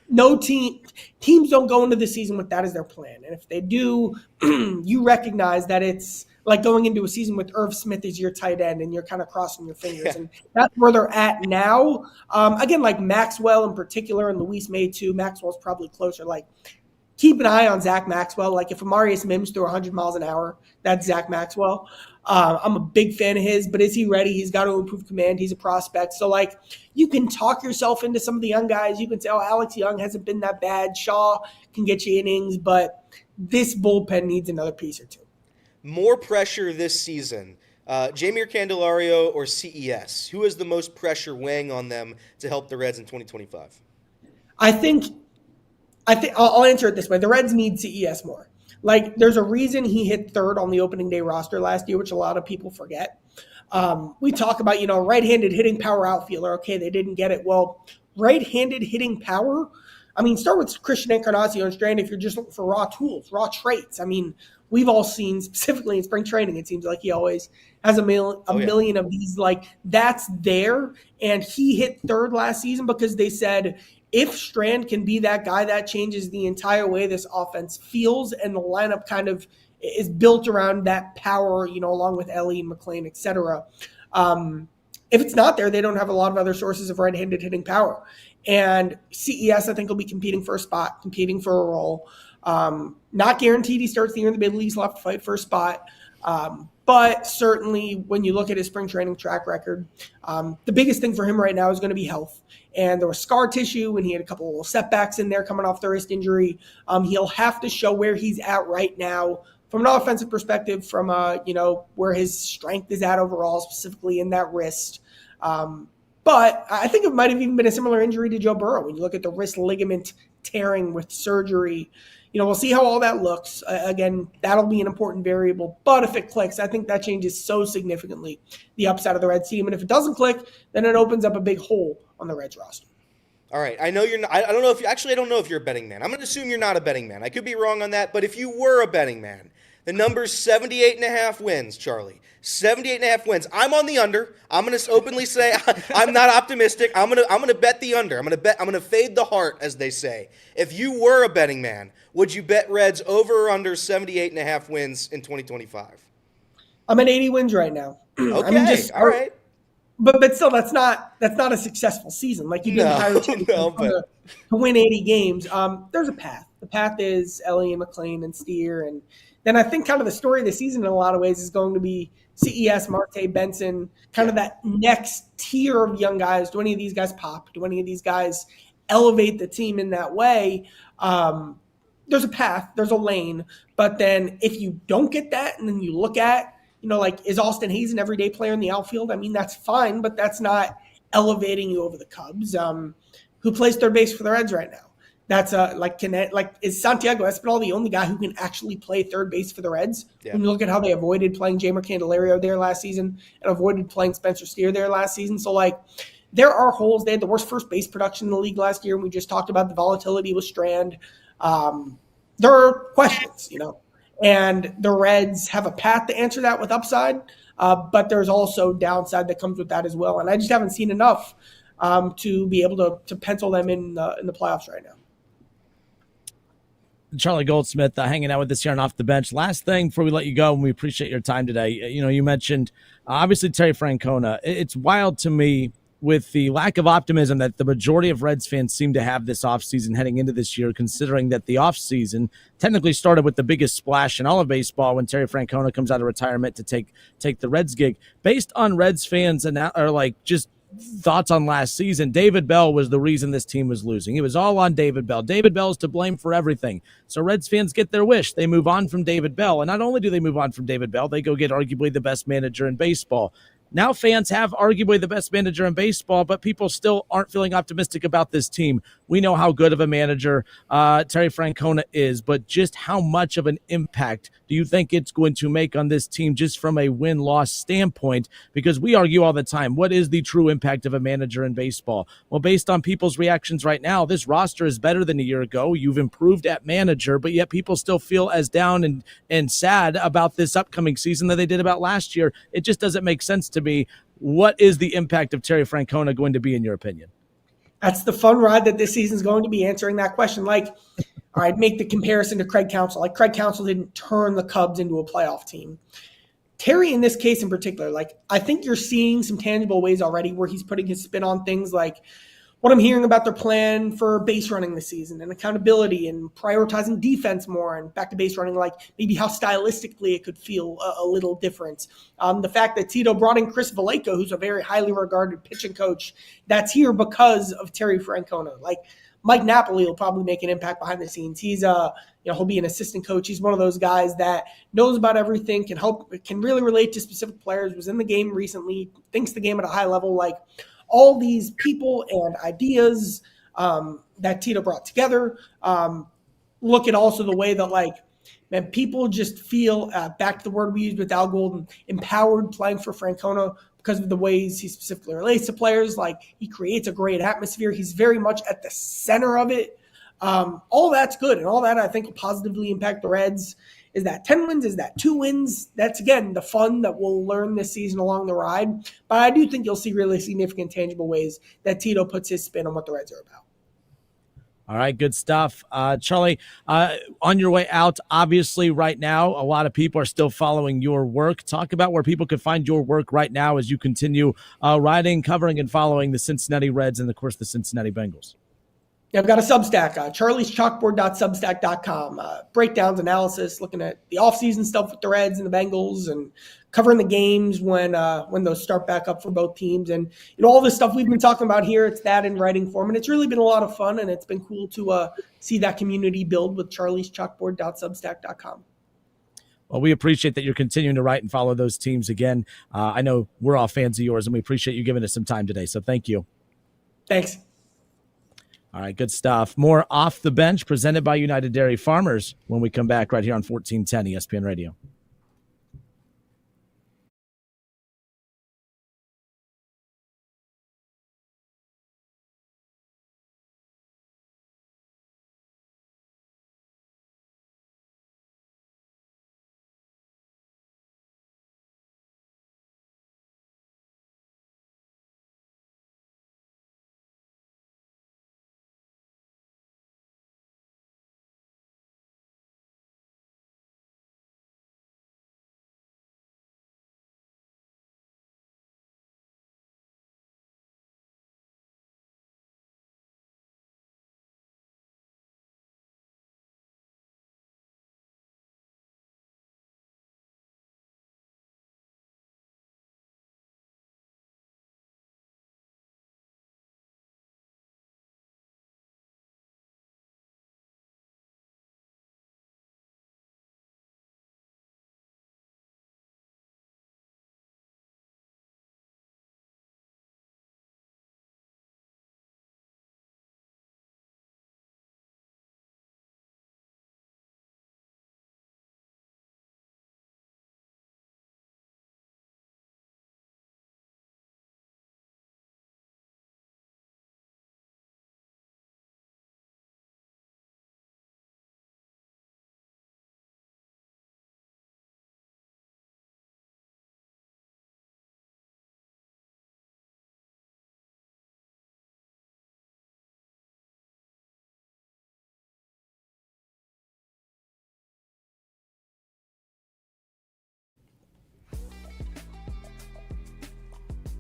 no teams don't go into the season with that as their plan. And if they do, you recognize that it's like going into a season with Irv Smith as your tight end and you're kind of crossing your fingers. And that's where they're at now. Again, like Maxwell in particular and Luis May too. Maxwell's probably closer. Like, keep an eye on Zach Maxwell. Like if Amarius Mims threw 100 miles an hour, that's Zach Maxwell. I'm a big fan of his, but is he ready? He's got to improve command. He's a prospect. So, like, you can talk yourself into some of the young guys. You can say, Alex Young hasn't been that bad. Shaw can get you innings, but this bullpen needs another piece or two. More pressure this season, Jeimer Candelario or CES? Who has the most pressure weighing on them to help the Reds in 2025? I think I'll answer it this way. The Reds need CES more. Like, there's a reason he hit third on the opening day roster last year, which a lot of people forget. We talk about, right-handed hitting power outfielder. Okay, they didn't get it. Well, right-handed hitting power, start with Christian Encarnacion and Strand if you're just looking for raw tools, raw traits. We've all seen, specifically in spring training, it seems like he always has a million of these. Like, that's there. And he hit third last season because they said, if Strand can be that guy, that changes the entire way this offense feels, and the lineup kind of is built around that power, along with Ellie and McLean, et cetera. If it's not there, they don't have a lot of other sources of right-handed hitting power. And CES, I think, will be competing for a spot, competing for a role. Not guaranteed he starts the year in the big leagues. He'll have to fight for a spot. But certainly when you look at his spring training track record, the biggest thing for him right now is going to be health. And there was scar tissue, and he had a couple of little setbacks in there coming off the wrist injury. He'll have to show where he's at right now from an offensive perspective, from where his strength is at overall, specifically in that wrist. But I think it might have even been a similar injury to Joe Burrow. When you look at the wrist ligament tearing with surgery, we'll see how all that looks. Again, that'll be an important variable. But if it clicks, I think that changes so significantly the upside of the Reds team. And if it doesn't click, then it opens up a big hole on the Reds roster. All right. I know you're not, I don't know if you're a betting man. I'm going to assume you're not a betting man. I could be wrong on that. But if you were a betting man, the number's 78.5 wins, Charlie. 78.5 wins. I'm on the under. I'm going to openly say I'm not optimistic. I'm going to bet the under. I'm going to fade the heart, as they say. If you were a betting man, would you bet Reds over or under 78.5 wins in 2025? I'm at 80 wins right now. Okay. All right. But still, that's not a successful season. Like, you didn't hire team to win 80 games. There's a path. The path is Ellie and McLean and Steer, and then I think kind of the story of the season in a lot of ways is going to be CES, Marte, Benson, kind of that next tier of young guys. Do any of these guys pop? Do any of these guys elevate the team in that way? There's a path, there's a lane. But then if you don't get that, and then you look at, is Austin Hayes an everyday player in the outfield? That's fine, but that's not elevating you over the Cubs. Who plays third base for the Reds right now? That's is Santiago Espinal the only guy who can actually play third base for the Reds? Yeah. When you look at how they avoided playing Jeimer Candelario there last season and avoided playing Spencer Steer there last season. So, there are holes. They had the worst first base production in the league last year, and we just talked about the volatility with Strand. There are questions, and the Reds have a path to answer that with upside, but there's also downside that comes with that as well. And I just haven't seen enough to be able to pencil them in the playoffs right now. Charlie Goldsmith hanging out with us here on Off the Bench. Last thing before we let you go, and we appreciate your time today. You mentioned obviously Terry Francona. It's wild to me with the lack of optimism that the majority of Reds fans seem to have this offseason heading into this year, considering that the offseason technically started with the biggest splash in all of baseball when Terry Francona comes out of retirement to take the Reds gig. Based on Reds fans just thoughts on last season, David Bell was the reason this team was losing. It was all on David Bell. David Bell is to blame for everything. So Reds fans get their wish. They move on from David Bell. And not only do they move on from David Bell, they go get arguably the best manager in baseball. Now fans have arguably the best manager in baseball, but people still aren't feeling optimistic about this team. We know how good of a manager Terry Francona is, but just how much of an impact do you think it's going to make on this team just from a win-loss standpoint? Because we argue all the time, what is the true impact of a manager in baseball? Well, based on people's reactions right now, this roster is better than a year ago. You've improved at manager, but yet people still feel as down and sad about this upcoming season that they did about last year. It just doesn't make sense to me. What is the impact of Terry Francona going to be, in your opinion? That's the fun ride that this season is going to be, answering that question. Like, all right, make the comparison to Craig Counsell. Like, Craig Counsell didn't turn the Cubs into a playoff team. Terry, in this case in particular, like, I think you're seeing some tangible ways already where he's putting his spin on things, like what I'm hearing about their plan for base running this season and accountability and prioritizing defense more and back to base running, like maybe how stylistically it could feel a little different. The fact that Tito brought in Chris Vallejo, who's a very highly regarded pitching coach, that's here because of Terry Francona. Like, Mike Napoli will probably make an impact behind the scenes. He's he'll be an assistant coach. He's one of those guys that knows about everything, can really relate to specific players, was in the game recently, thinks the game at a high level. Like, all these people and ideas that Tito brought together. Look at also the way that people just feel, back to the word we used with Al Golden, empowered playing for Francona because of the ways he specifically relates to players. Like, he creates a great atmosphere. He's very much at the center of it. All that's good, and all that I think will positively impact the Reds. Is that 10 wins? Is that 2 wins? That's, again, the fun that we'll learn this season along the ride. But I do think you'll see really significant, tangible ways that Tito puts his spin on what the Reds are about. All right, good stuff. Charlie, on your way out, obviously right now, a lot of people are still following your work. Talk about where people could find your work right now as you continue writing, covering, and following the Cincinnati Reds and, of course, the Cincinnati Bengals. Yeah, I've got a Substack, charlieschalkboard.substack.com. Breakdowns, analysis, looking at the offseason stuff with the Reds and the Bengals, and covering the games when those start back up for both teams. And all this stuff we've been talking about here, it's that in writing form. And it's really been a lot of fun, and it's been cool to see that community build with charlieschalkboard.substack.com. Well, we appreciate that you're continuing to write and follow those teams again. I know we're all fans of yours, and we appreciate you giving us some time today. So thank you. Thanks. All right, good stuff. More Off the Bench presented by United Dairy Farmers when we come back right here on 1410 ESPN Radio.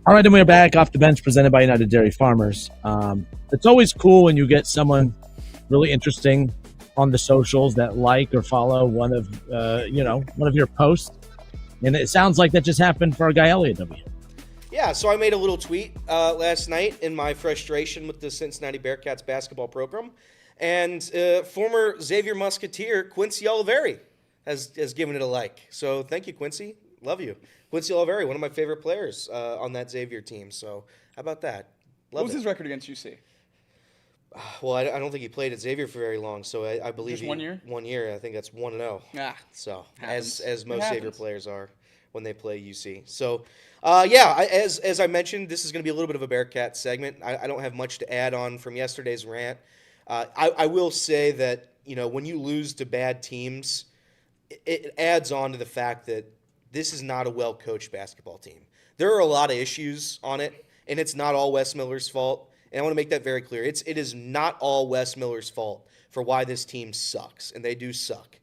All right, and we're back off the bench, presented by United Dairy Farmers. It's always cool when you get someone really interesting on the socials that like or follow one of your posts, and it sounds like that just happened for our guy Elliot W. Yeah, so I made a little tweet last night in my frustration with the Cincinnati Bearcats basketball program, and former Xavier Musketeer Quincy Oliveri has given it a like. So thank you, Quincy. Love you. Quincy Oliveri, one of my favorite players on that Xavier team. So how about that? What was his record against UC? Well, I don't think he played at Xavier for very long, so I believe just 1 year. 1 year. I think that's 1-0. So as most Xavier players are when they play UC. So as I mentioned, this is going to be a little bit of a Bearcat segment. I don't have much to add on from yesterday's rant. I will say that when you lose to bad teams, it adds on to the fact that this is not a well-coached basketball team. There are a lot of issues on it, and it's not all Wes Miller's fault. And I want to make that very clear. It is not all Wes Miller's fault for why this team sucks, and they do suck.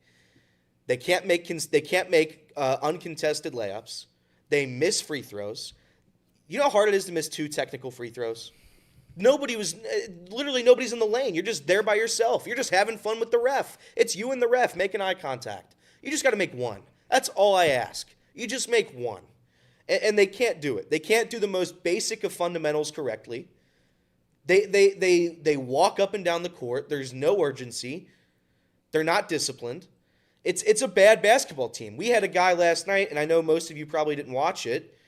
They can't make uncontested layups. They miss free throws. You know how hard it is to miss 2 technical free throws? Nobody's in the lane. You're just there by yourself. You're just having fun with the ref. It's you and the ref making eye contact. You just got to make one. That's all I ask. You just make one. And they can't do it. They can't do the most basic of fundamentals correctly. They walk up and down the court. There's no urgency. They're not disciplined. It's a bad basketball team. We had a guy last night, and I know most of you probably didn't watch it,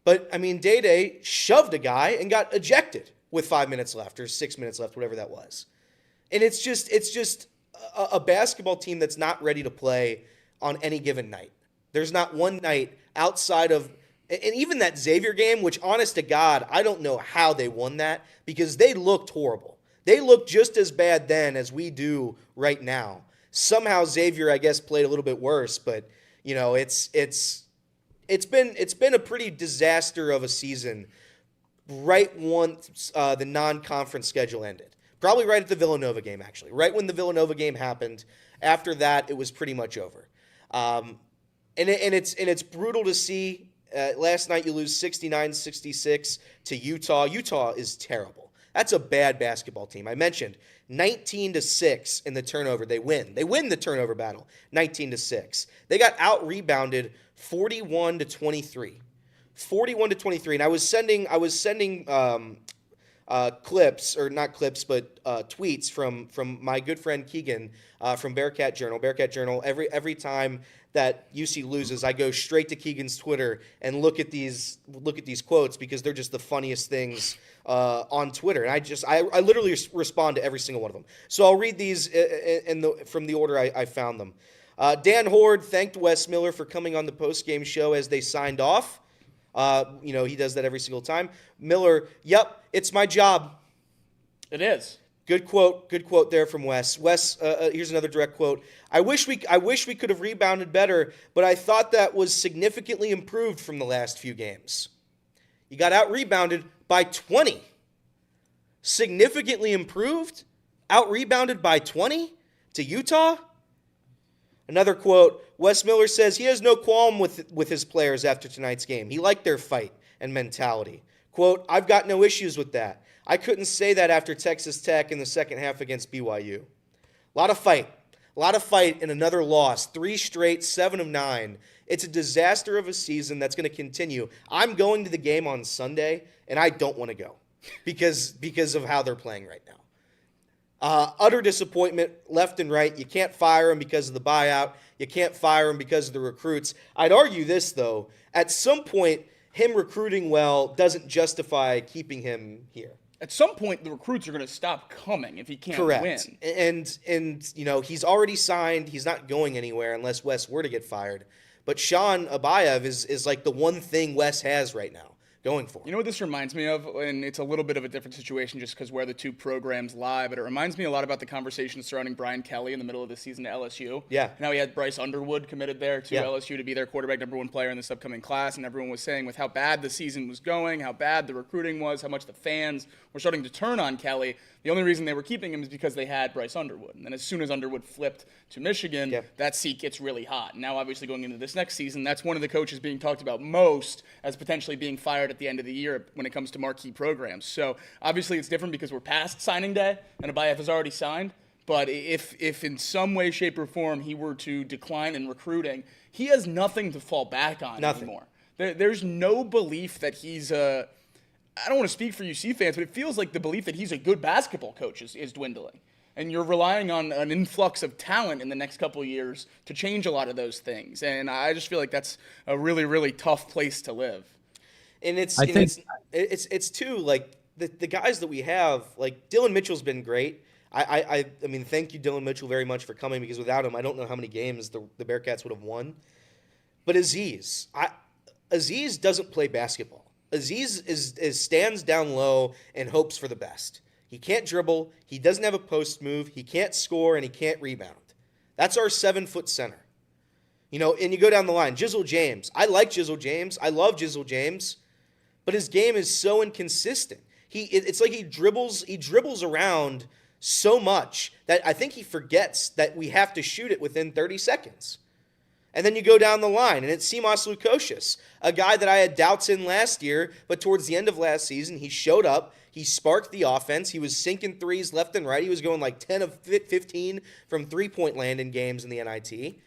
but I mean, Day shoved a guy and got ejected with 5 minutes left or 6 minutes left, whatever that was. And it's just a basketball team that's not ready to play on any given night. There's not one night outside of, and even that Xavier game, which honest to God, I don't know how they won that because they looked horrible. They looked just as bad then as we do right now. Somehow Xavier, I guess, played a little bit worse, but it's been a pretty disaster of a season right once the non-conference schedule ended. Probably right at the Villanova game, actually. Right when the Villanova game happened. After that, it was pretty much over. And it's brutal to see. Last night you lose 69-66 to Utah. Utah is terrible. That's a bad basketball team. I mentioned 19-6 in the turnover. They win. They win the turnover battle. 19-6. They got out-rebounded 41-23. 41-23. And I was sending clips, or not clips, but tweets from my good friend Keegan from Bearcat Journal. Bearcat Journal. Every time that UC loses, I go straight to Keegan's Twitter and look at these quotes because they're just the funniest things on Twitter. And I literally respond to every single one of them. So I'll read these from the order I found them. Dan Horde thanked Wes Miller for coming on the postgame show as they signed off. He does that every single time. Miller, yep, it's my job. It is. Good quote there from Wes. Wes, here's another direct quote. I wish we could have rebounded better, but I thought that was significantly improved from the last few games. You got out-rebounded by 20. Significantly improved? Out-rebounded by 20 to Utah? Another quote, Wes Miller says he has no qualm with his players after tonight's game. He liked their fight and mentality. Quote, I've got no issues with that. I couldn't say that after Texas Tech in the second half against BYU. A lot of fight and another loss. 3 straight, 7 of 9. It's a disaster of a season that's going to continue. I'm going to the game on Sunday, and I don't want to go because of how they're playing right now. Utter disappointment left and right. You can't fire him because of the buyout. You can't fire him because of the recruits. I'd argue this, though. At some point, him recruiting well doesn't justify keeping him here. At some point, the recruits are going to stop coming if he can't win. And he's already signed. He's not going anywhere unless Wes were to get fired. But Sean Abayev is like the one thing Wes has right now going for him. You know what this reminds me of? And it's a little bit of a different situation just because where the two programs lie, but it reminds me a lot about the conversation surrounding Brian Kelly in the middle of the season to LSU. Yeah. Now he had Bryce Underwood committed there to LSU to be their quarterback #1 player in this upcoming class, and everyone was saying with how bad the season was going, how bad the recruiting was, how much the fans were starting to turn on Kelly, The only reason they were keeping him is because they had Bryce Underwood. And then as soon as Underwood flipped to Michigan, that seat gets really hot. Now, obviously, going into this next season, that's one of the coaches being talked about most as potentially being fired at the end of the year when it comes to marquee programs. So, obviously, it's different because we're past signing day and Abayev has already signed. But if in some way, shape, or form he were to decline in recruiting, he has nothing to fall back on anymore. There's no belief that he's a – I don't want to speak for UC fans, but it feels like the belief that he's a good basketball coach is dwindling. And you're relying on an influx of talent in the next couple of years to change a lot of those things. And I just feel like that's a really, really tough place to live. And it's too, like, the guys that we have, like, Dylan Mitchell's been great. I mean, thank you, Dylan Mitchell, very much for coming, because without him, I don't know how many games the Bearcats would have won. But Aziz doesn't play basketball. Aziz stands down low and hopes for the best. He can't dribble. He doesn't have a post move. He can't score, and he can't rebound. That's our 7-foot center. You know, and you go down the line. Jizzle James. I like Jizzle James. I love Jizzle James. But his game is so inconsistent. It's like he dribbles around so much that I think he forgets that we have to shoot it within 30 seconds. And then you go down the line, and it's Simas Lukosius, a guy that I had doubts in last year, but towards the end of last season, he showed up, he sparked the offense, he was sinking threes left and right, he was going like 10 of 15 from three-point land in games in the NIT.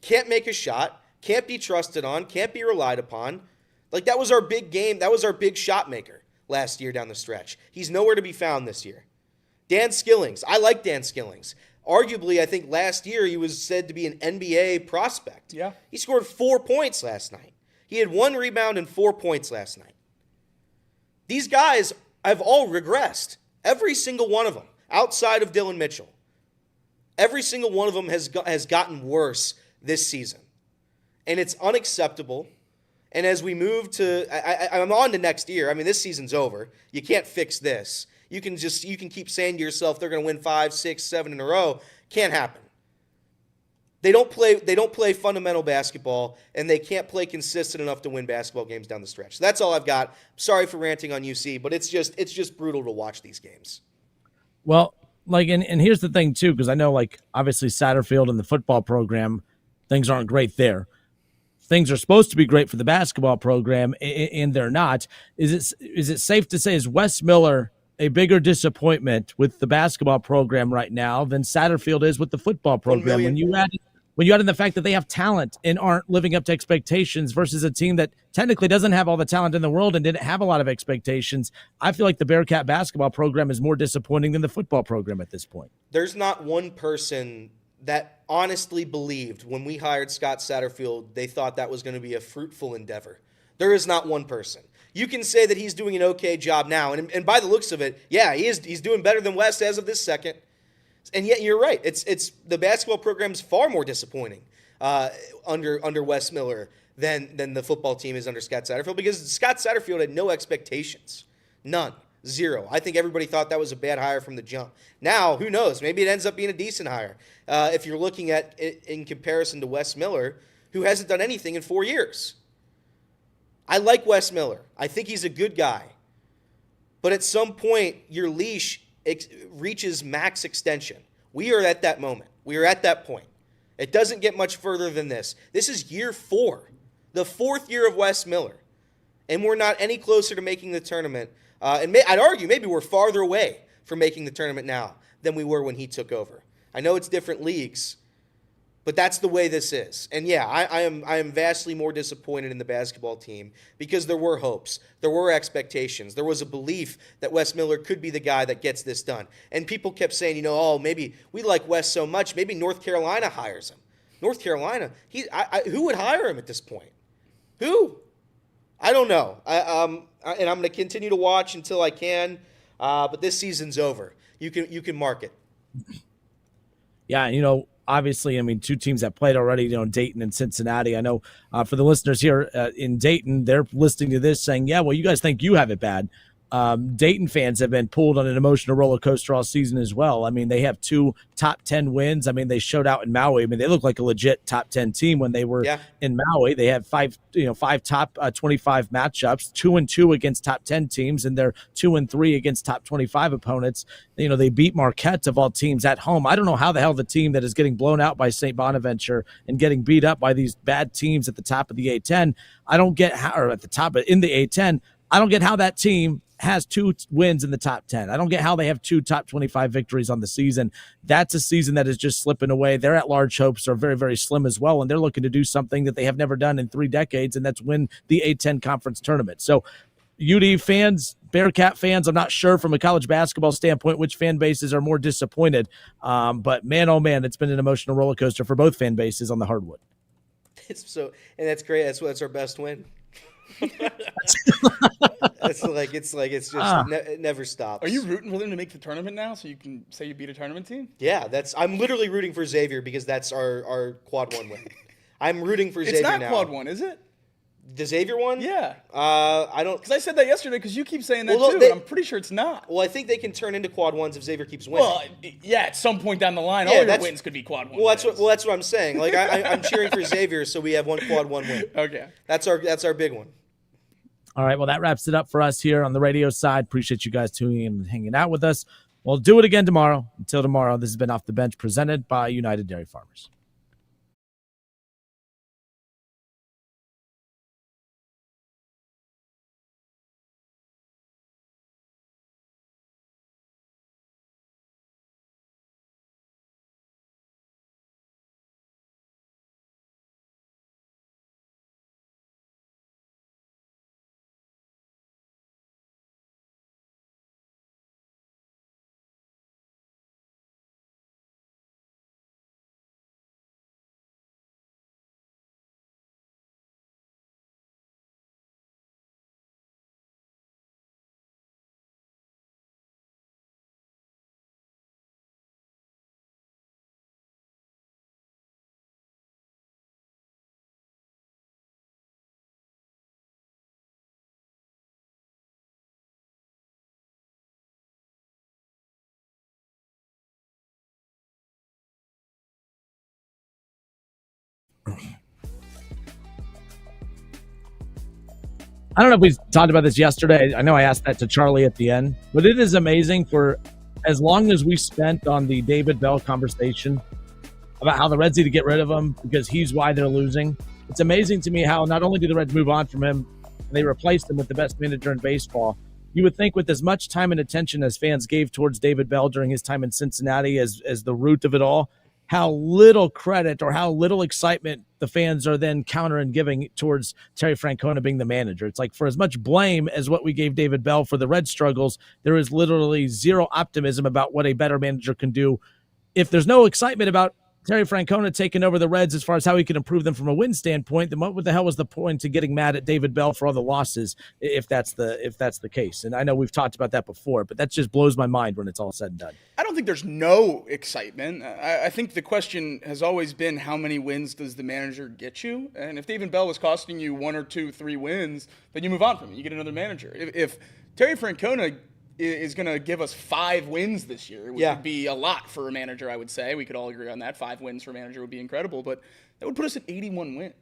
Can't make a shot, can't be trusted on, can't be relied upon. Like, that was our big game, that was our big shot maker last year down the stretch. He's nowhere to be found this year. Dan Skillings. I like Dan Skillings. Arguably, I think last year he was said to be an NBA prospect. Yeah. He scored 4 points last night. He had 1 rebound and 4 points last night. These guys have all regressed. Every single one of them, outside of Dylan Mitchell. Every single one of them has gotten worse this season. And it's unacceptable. And as we move to, I'm on to next year. I mean, this season's over. You can't fix this. You can keep saying to yourself they're going to win 5, 6, 7 in a row. Can't happen. They don't play fundamental basketball, and they can't play consistent enough to win basketball games down the stretch. So that's all I've got. Sorry for ranting on UC, but it's just brutal to watch these games. Well, like, and here's the thing too, because I know, like, obviously Satterfield and the football program, things aren't great there. Things are supposed to be great for the basketball program, and they're not. Is it safe to say, is Wes Miller a bigger disappointment with the basketball program right now than Satterfield is with the football program? When you add in the fact that they have talent and aren't living up to expectations versus a team that technically doesn't have all the talent in the world and didn't have a lot of expectations, I feel like the Bearcat basketball program is more disappointing than the football program at this point. There's not one person that honestly believed when we hired Scott Satterfield, they thought that was going to be a fruitful endeavor. There is not one person. You can say that he's doing an okay job now, and by the looks of it, yeah, he's doing better than Wes as of this second. And yet you're right. It's the basketball program's far more disappointing under Wes Miller than the football team is under Scott Satterfield, because Scott Satterfield had no expectations. None. Zero. I think everybody thought that was a bad hire from the jump. Now, who knows? Maybe it ends up being a decent hire. If you're looking at it in comparison to Wes Miller, who hasn't done anything in 4 years. I like Wes Miller. I think he's a good guy. But at some point, your leash reaches max extension. We are at that moment. We are at that point. It doesn't get much further than this. This is year 4, the 4th year of Wes Miller. And we're not any closer to making the tournament. I'd argue maybe we're farther away from making the tournament now than we were when he took over. I know it's different leagues, but that's the way this is. And yeah, I am vastly more disappointed in the basketball team because there were hopes, there were expectations, there was a belief that Wes Miller could be the guy that gets this done. And people kept saying, oh, maybe we like Wes so much, maybe North Carolina hires him. North Carolina, who would hire him at this point? Who? I don't know. And I'm going to continue to watch until I can. But this season's over. You can mark it. Yeah, obviously, I mean, 2 teams that played already, Dayton and Cincinnati. I know for the listeners here in Dayton, they're listening to this saying, yeah, well, you guys think you have it bad. Dayton fans have been pulled on an emotional roller coaster all season as well. I mean, they have 2 top 10 wins. I mean, they showed out in Maui. I mean, they look like a legit top 10 team when they were in Maui. They had 5 top 25 matchups, 2-2 against top 10 teams, and they're 2-3 against top 25 opponents. They beat Marquette of all teams at home. I don't know how the hell the team that is getting blown out by St. Bonaventure and getting beat up by these bad teams at the top of the A10. I don't get how, or at the top, but in the A10, I don't get how that team has 2 wins in the top 10. I don't get how they have 2 top 25 victories on the season. That's a season that is just slipping away. Their at-large hopes are very, very slim as well, and they're looking to do something that they have never done in 3 decades, and that's win the A10 conference tournament. So UD fans, Bearcat fans, I'm not sure from a college basketball standpoint which fan bases are more disappointed. But man, oh man, it's been an emotional roller coaster for both fan bases on the hardwood. And that's great. That's our best win. It never stops. Are you rooting for them to make the tournament now so you can say you beat a tournament team? Yeah, I'm literally rooting for Xavier because that's our quad 1 win. I'm rooting for Xavier now. It's not quad 1, is it? The Xavier one? Yeah. I don't. Because I said that yesterday because you keep saying that too. I'm pretty sure it's not. Well, I think they can turn into quad 1s if Xavier keeps winning. Well, yeah, at some point down the line, all your wins could be quad 1. Well, that's what I'm saying. Like I'm cheering for Xavier, so we have 1 quad 1 win. Okay. That's our big one. All right, well, that wraps it up for us here on the radio side. Appreciate you guys tuning in and hanging out with us. We'll do it again tomorrow. Until tomorrow, this has been Off the Bench presented by United Dairy Farmers. I don't know if we talked about this yesterday. I know I asked that to Charlie at the end, but it is amazing for as long as we spent on the David Bell conversation about how the Reds need to get rid of him because he's why they're losing. It's amazing to me how not only do the Reds move on from him, they replaced him with the best manager in baseball. You would think with as much time and attention as fans gave towards David Bell during his time in Cincinnati as the root of it all, how little credit or how little excitement the fans are then countering giving towards Terry Francona being the manager. It's like for as much blame as what we gave David Bell for the Red struggles, there is literally zero optimism about what a better manager can do. If there's no excitement about Terry Francona taking over the Reds as far as how he can improve them from a win standpoint, then what the hell was the point to getting mad at David Bell for all the losses if that's the case? And I know we've talked about that before, but that just blows my mind when it's all said and done. I don't think there's no excitement. I think the question has always been how many wins does the manager get you? And if David Bell was costing you 1 or 2, 3 wins, then you move on from him. You get another manager. If Terry Francona is going to give us 5 wins this year, which would be a lot for a manager, I would say. We could all agree on that. 5 wins for a manager would be incredible, but that would put us at 81 wins.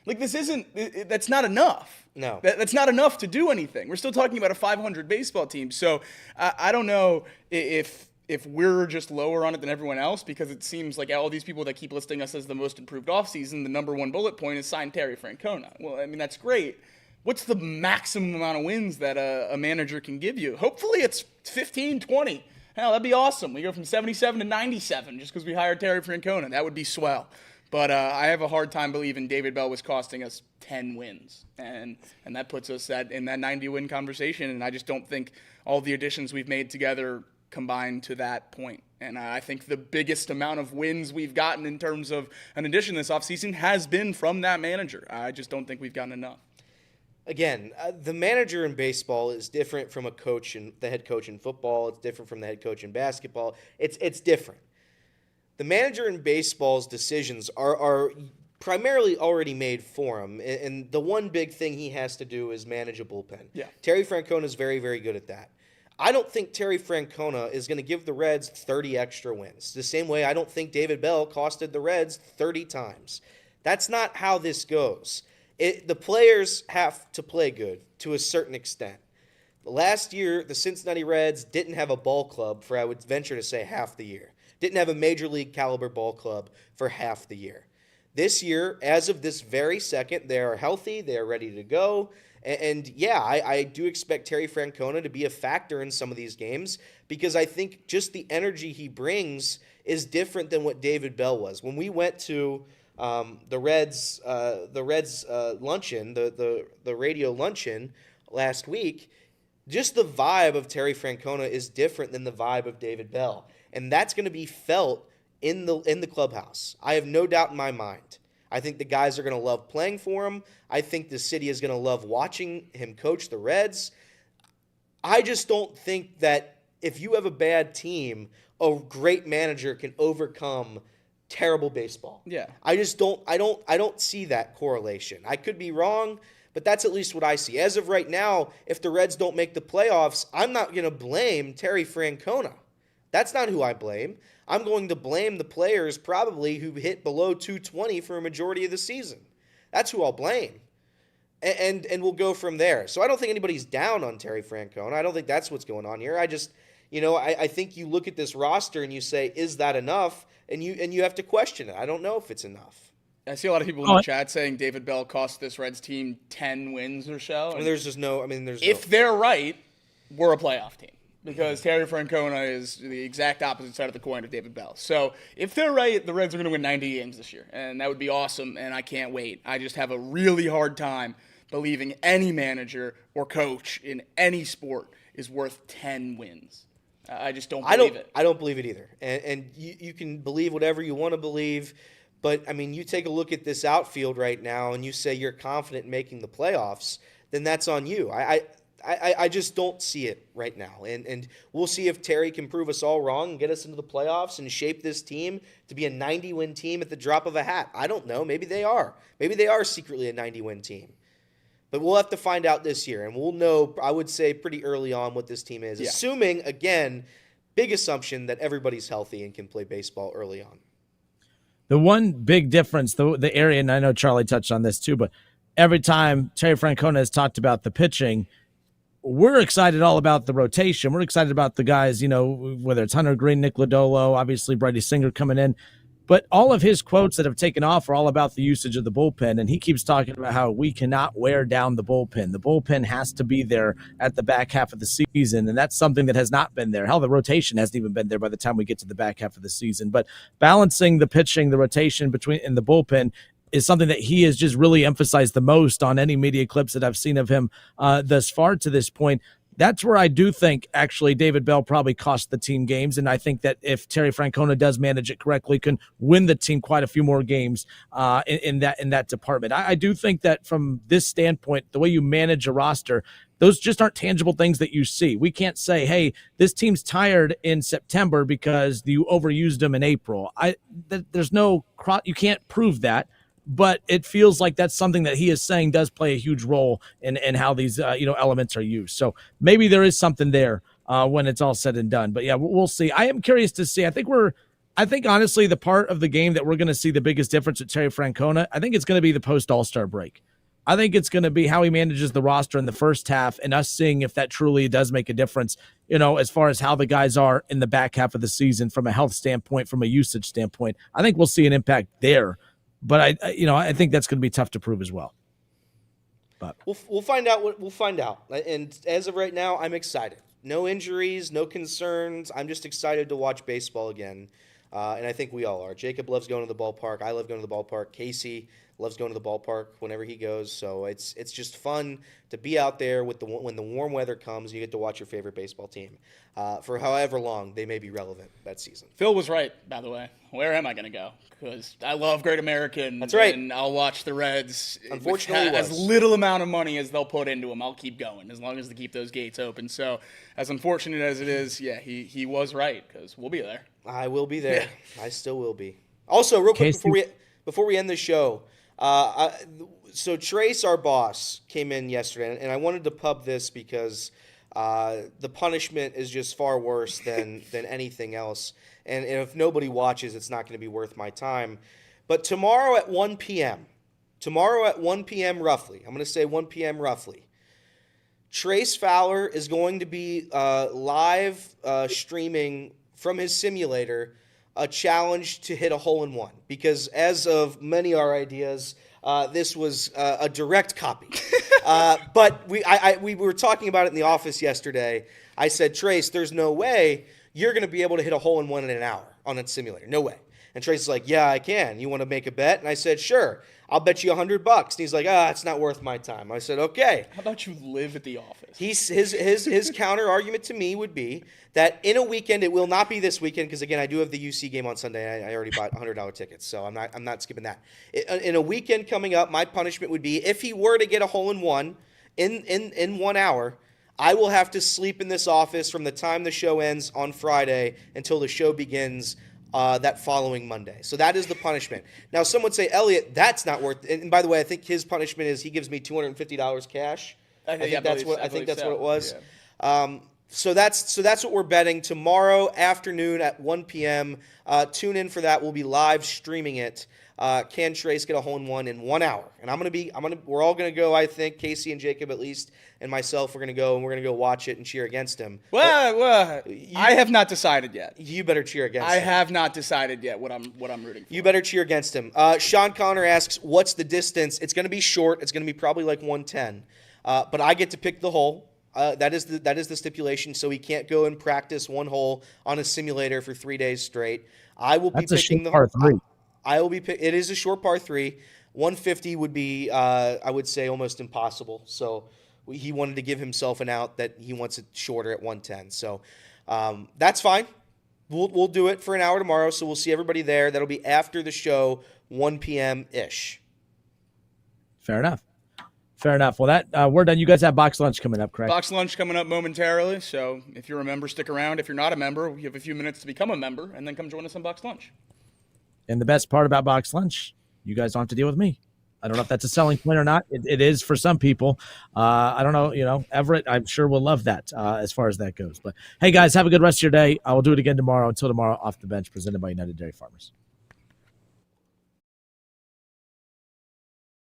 Like, that's not enough. No. That's not enough to do anything. We're still talking about a 500 baseball team. So I don't know if we're just lower on it than everyone else, because it seems like all these people that keep listing us as the most improved offseason, the number one bullet point is sign Terry Francona. Well, I mean, that's great. What's the maximum amount of wins that a manager can give you? Hopefully it's 15, 20. Hell, that'd be awesome. We go from 77 to 97 just because we hired Terry Francona. That would be swell. But I have a hard time believing David Bell was costing us 10 wins. And that puts us in that 90-win conversation. And I just don't think all the additions we've made together combine to that point. And I think the biggest amount of wins we've gotten in terms of an addition this offseason has been from that manager. I just don't think we've gotten enough. Again, the manager in baseball is different from the head coach in football. It's different from the head coach in basketball. It's different. The manager in baseball's decisions are primarily already made for him. And the one big thing he has to do is manage a bullpen. Yeah. Terry Francona is very, very good at that. I don't think Terry Francona is going to give the Reds 30 extra wins. The same way I don't think David Bell costed the Reds 30 times. That's not how this goes. The players have to play good to a certain extent. Last year, the Cincinnati Reds didn't have a ball club for, I would venture to say, half the year. Didn't have a major league caliber ball club for half the year. This year, as of this very second, they are healthy. They are ready to go. And yeah, I do expect Terry Francona to be a factor in some of these games because I think just the energy he brings is different than what David Bell was. When we went to the Reds luncheon, the radio luncheon last week, just the vibe of Terry Francona is different than the vibe of David Bell, and that's going to be felt in the clubhouse. I have no doubt in my mind. I think the guys are going to love playing for him. I think the city is going to love watching him coach the Reds. I just don't think that if you have a bad team, a great manager can overcome terrible baseball. Yeah. I don't see that correlation. I could be wrong, but that's at least what I see. As of right now, if the Reds don't make the playoffs, I'm not going to blame Terry Francona. That's not who I blame. I'm going to blame the players probably who hit below 220 for a majority of the season. That's who I'll blame. And we'll go from there. So I don't think anybody's down on Terry Francona. I don't think that's what's going on here. I just, I think you look at this roster and you say, is that enough? And you have to question it. I don't know if it's enough. I see a lot of people in the chat saying David Bell cost this Reds team 10 wins or so. If they're right, we're a playoff team. Because Terry Francona is the exact opposite side of the coin of David Bell. So if they're right, the Reds are going to win 90 games this year. And that would be awesome, and I can't wait. I just have a really hard time believing any manager or coach in any sport is worth 10 wins. I just don't believe it. I don't believe it either. And you can believe whatever you want to believe. But, you take a look at this outfield right now and you say you're confident in making the playoffs, then that's on you. I just don't see it right now. And we'll see if Terry can prove us all wrong and get us into the playoffs and shape this team to be a 90-win team at the drop of a hat. I don't know. Maybe they are. Maybe they are secretly a 90-win team. But we'll have to find out this year. And we'll know, I would say, pretty early on what this team is. Yeah. Assuming, again, big assumption that everybody's healthy and can play baseball early on. The one big difference, the area, and I know Charlie touched on this too, but every time Terry Francona has talked about the pitching, we're excited all about the rotation. We're excited about the guys, whether it's Hunter Green, Nick Lodolo, obviously Brady Singer coming in. But all of his quotes that have taken off are all about the usage of the bullpen. And he keeps talking about how we cannot wear down the bullpen. The bullpen has to be there at the back half of the season. And that's something that has not been there. Hell, the rotation hasn't even been there by the time we get to the back half of the season. But balancing the pitching, the rotation in the bullpen is something that he has just really emphasized the most on any media clips that I've seen of him thus far to this point. That's where I do think actually David Bell probably cost the team games, and I think that if Terry Francona does manage it correctly, can win the team quite a few more games in that department. I do think that from this standpoint, the way you manage a roster, those just aren't tangible things that you see. We can't say, hey, this team's tired in September because you overused them in April. You can't prove that. But it feels like that's something that he is saying does play a huge role in how these elements are used. So maybe there is something there when it's all said and done. But yeah, we'll see. I am curious to see. I think honestly the part of the game that we're going to see the biggest difference with Terry Francona, I think it's going to be the post All-Star break. I think it's going to be how he manages the roster in the first half and us seeing if that truly does make a difference, as far as how the guys are in the back half of the season from a health standpoint, from a usage standpoint. I think we'll see an impact there. But I think that's going to be tough to prove as well. But we'll find out. We'll find out. And as of right now, I'm excited. No injuries, no concerns. I'm just excited to watch baseball again, and I think we all are. Jacob loves going to the ballpark. I love going to the ballpark. Casey loves going to the ballpark whenever he goes. So it's just fun to be out there when the warm weather comes. You get to watch your favorite baseball team for however long they may be relevant that season. Phil was right, by the way. Where am I going to go? Because I love Great American. That's right. And I'll watch the Reds. Unfortunately, as little amount of money as they'll put into them, I'll keep going as long as they keep those gates open. So as unfortunate as it is, yeah, he was right because we'll be there. I will be there. Yeah. I still will be. Also, real quick before we end the show, so Trace, our boss, came in yesterday, and I wanted to pub this because the punishment is just far worse than anything else. And if nobody watches, it's not going to be worth my time. But tomorrow at 1 p.m., roughly, I'm going to say 1 p.m. roughly, Trace Fowler is going to be live streaming from his simulator a challenge to hit a hole-in-one. Because as of many of our ideas, this was a direct copy. But we were talking about it in the office yesterday. I said, Trace, there's no way you're going to be able to hit a hole-in-one in an hour on that simulator. No way. And Trace is like, yeah, I can. You want to make a bet? And I said, sure. I'll bet you $100. And he's like, it's not worth my time. I said, okay. How about you live at the office? His counter argument to me would be that in a weekend, it will not be this weekend because, again, I do have the UC game on Sunday. I already bought $100 tickets, so I'm not skipping that. In a weekend coming up, my punishment would be if he were to get a hole-in-one in 1 hour, I will have to sleep in this office from the time the show ends on Friday until the show begins that following Monday. So that is the punishment. Now, some would say, Elliot, that's not worth it. And by the way, I think his punishment is he gives me $250 cash. I think that's what it was. Yeah. So that's what we're betting tomorrow afternoon at 1 p.m. Tune in for that. We'll be live streaming it. Can Trace get a hole-in-one in 1 hour? And we're all gonna go. I think Casey and Jacob at least, and myself, we're gonna go watch it and cheer against him. Well, I have not decided yet. You better cheer against him. I have not decided yet what I'm rooting for. You better cheer against him. Sean Connor asks, "What's the distance?" It's gonna be short. It's gonna be probably like 110. But I get to pick the hole. That is the stipulation. So he can't go and practice one hole on a simulator for 3 days straight. I will be picking the par 3. I will be. It is a short par 3. 150 would be, I would say, almost impossible. So he wanted to give himself an out that he wants it shorter at 110. So that's fine. We'll do it for an hour tomorrow. So we'll see everybody there. That'll be after the show, 1 p.m. ish. Fair enough. Well, that we're done. You guys have box lunch coming up, correct? Box lunch coming up momentarily. So if you're a member, stick around. If you're not a member, you have a few minutes to become a member, and then come join us on box lunch. And the best part about box lunch, you guys don't have to deal with me. I don't know if that's a selling point or not. It is for some people. I don't know. Everett, I'm sure will love that as far as that goes. But hey, guys, have a good rest of your day. I will do it again tomorrow. Until tomorrow, Off the Bench, presented by United Dairy Farmers.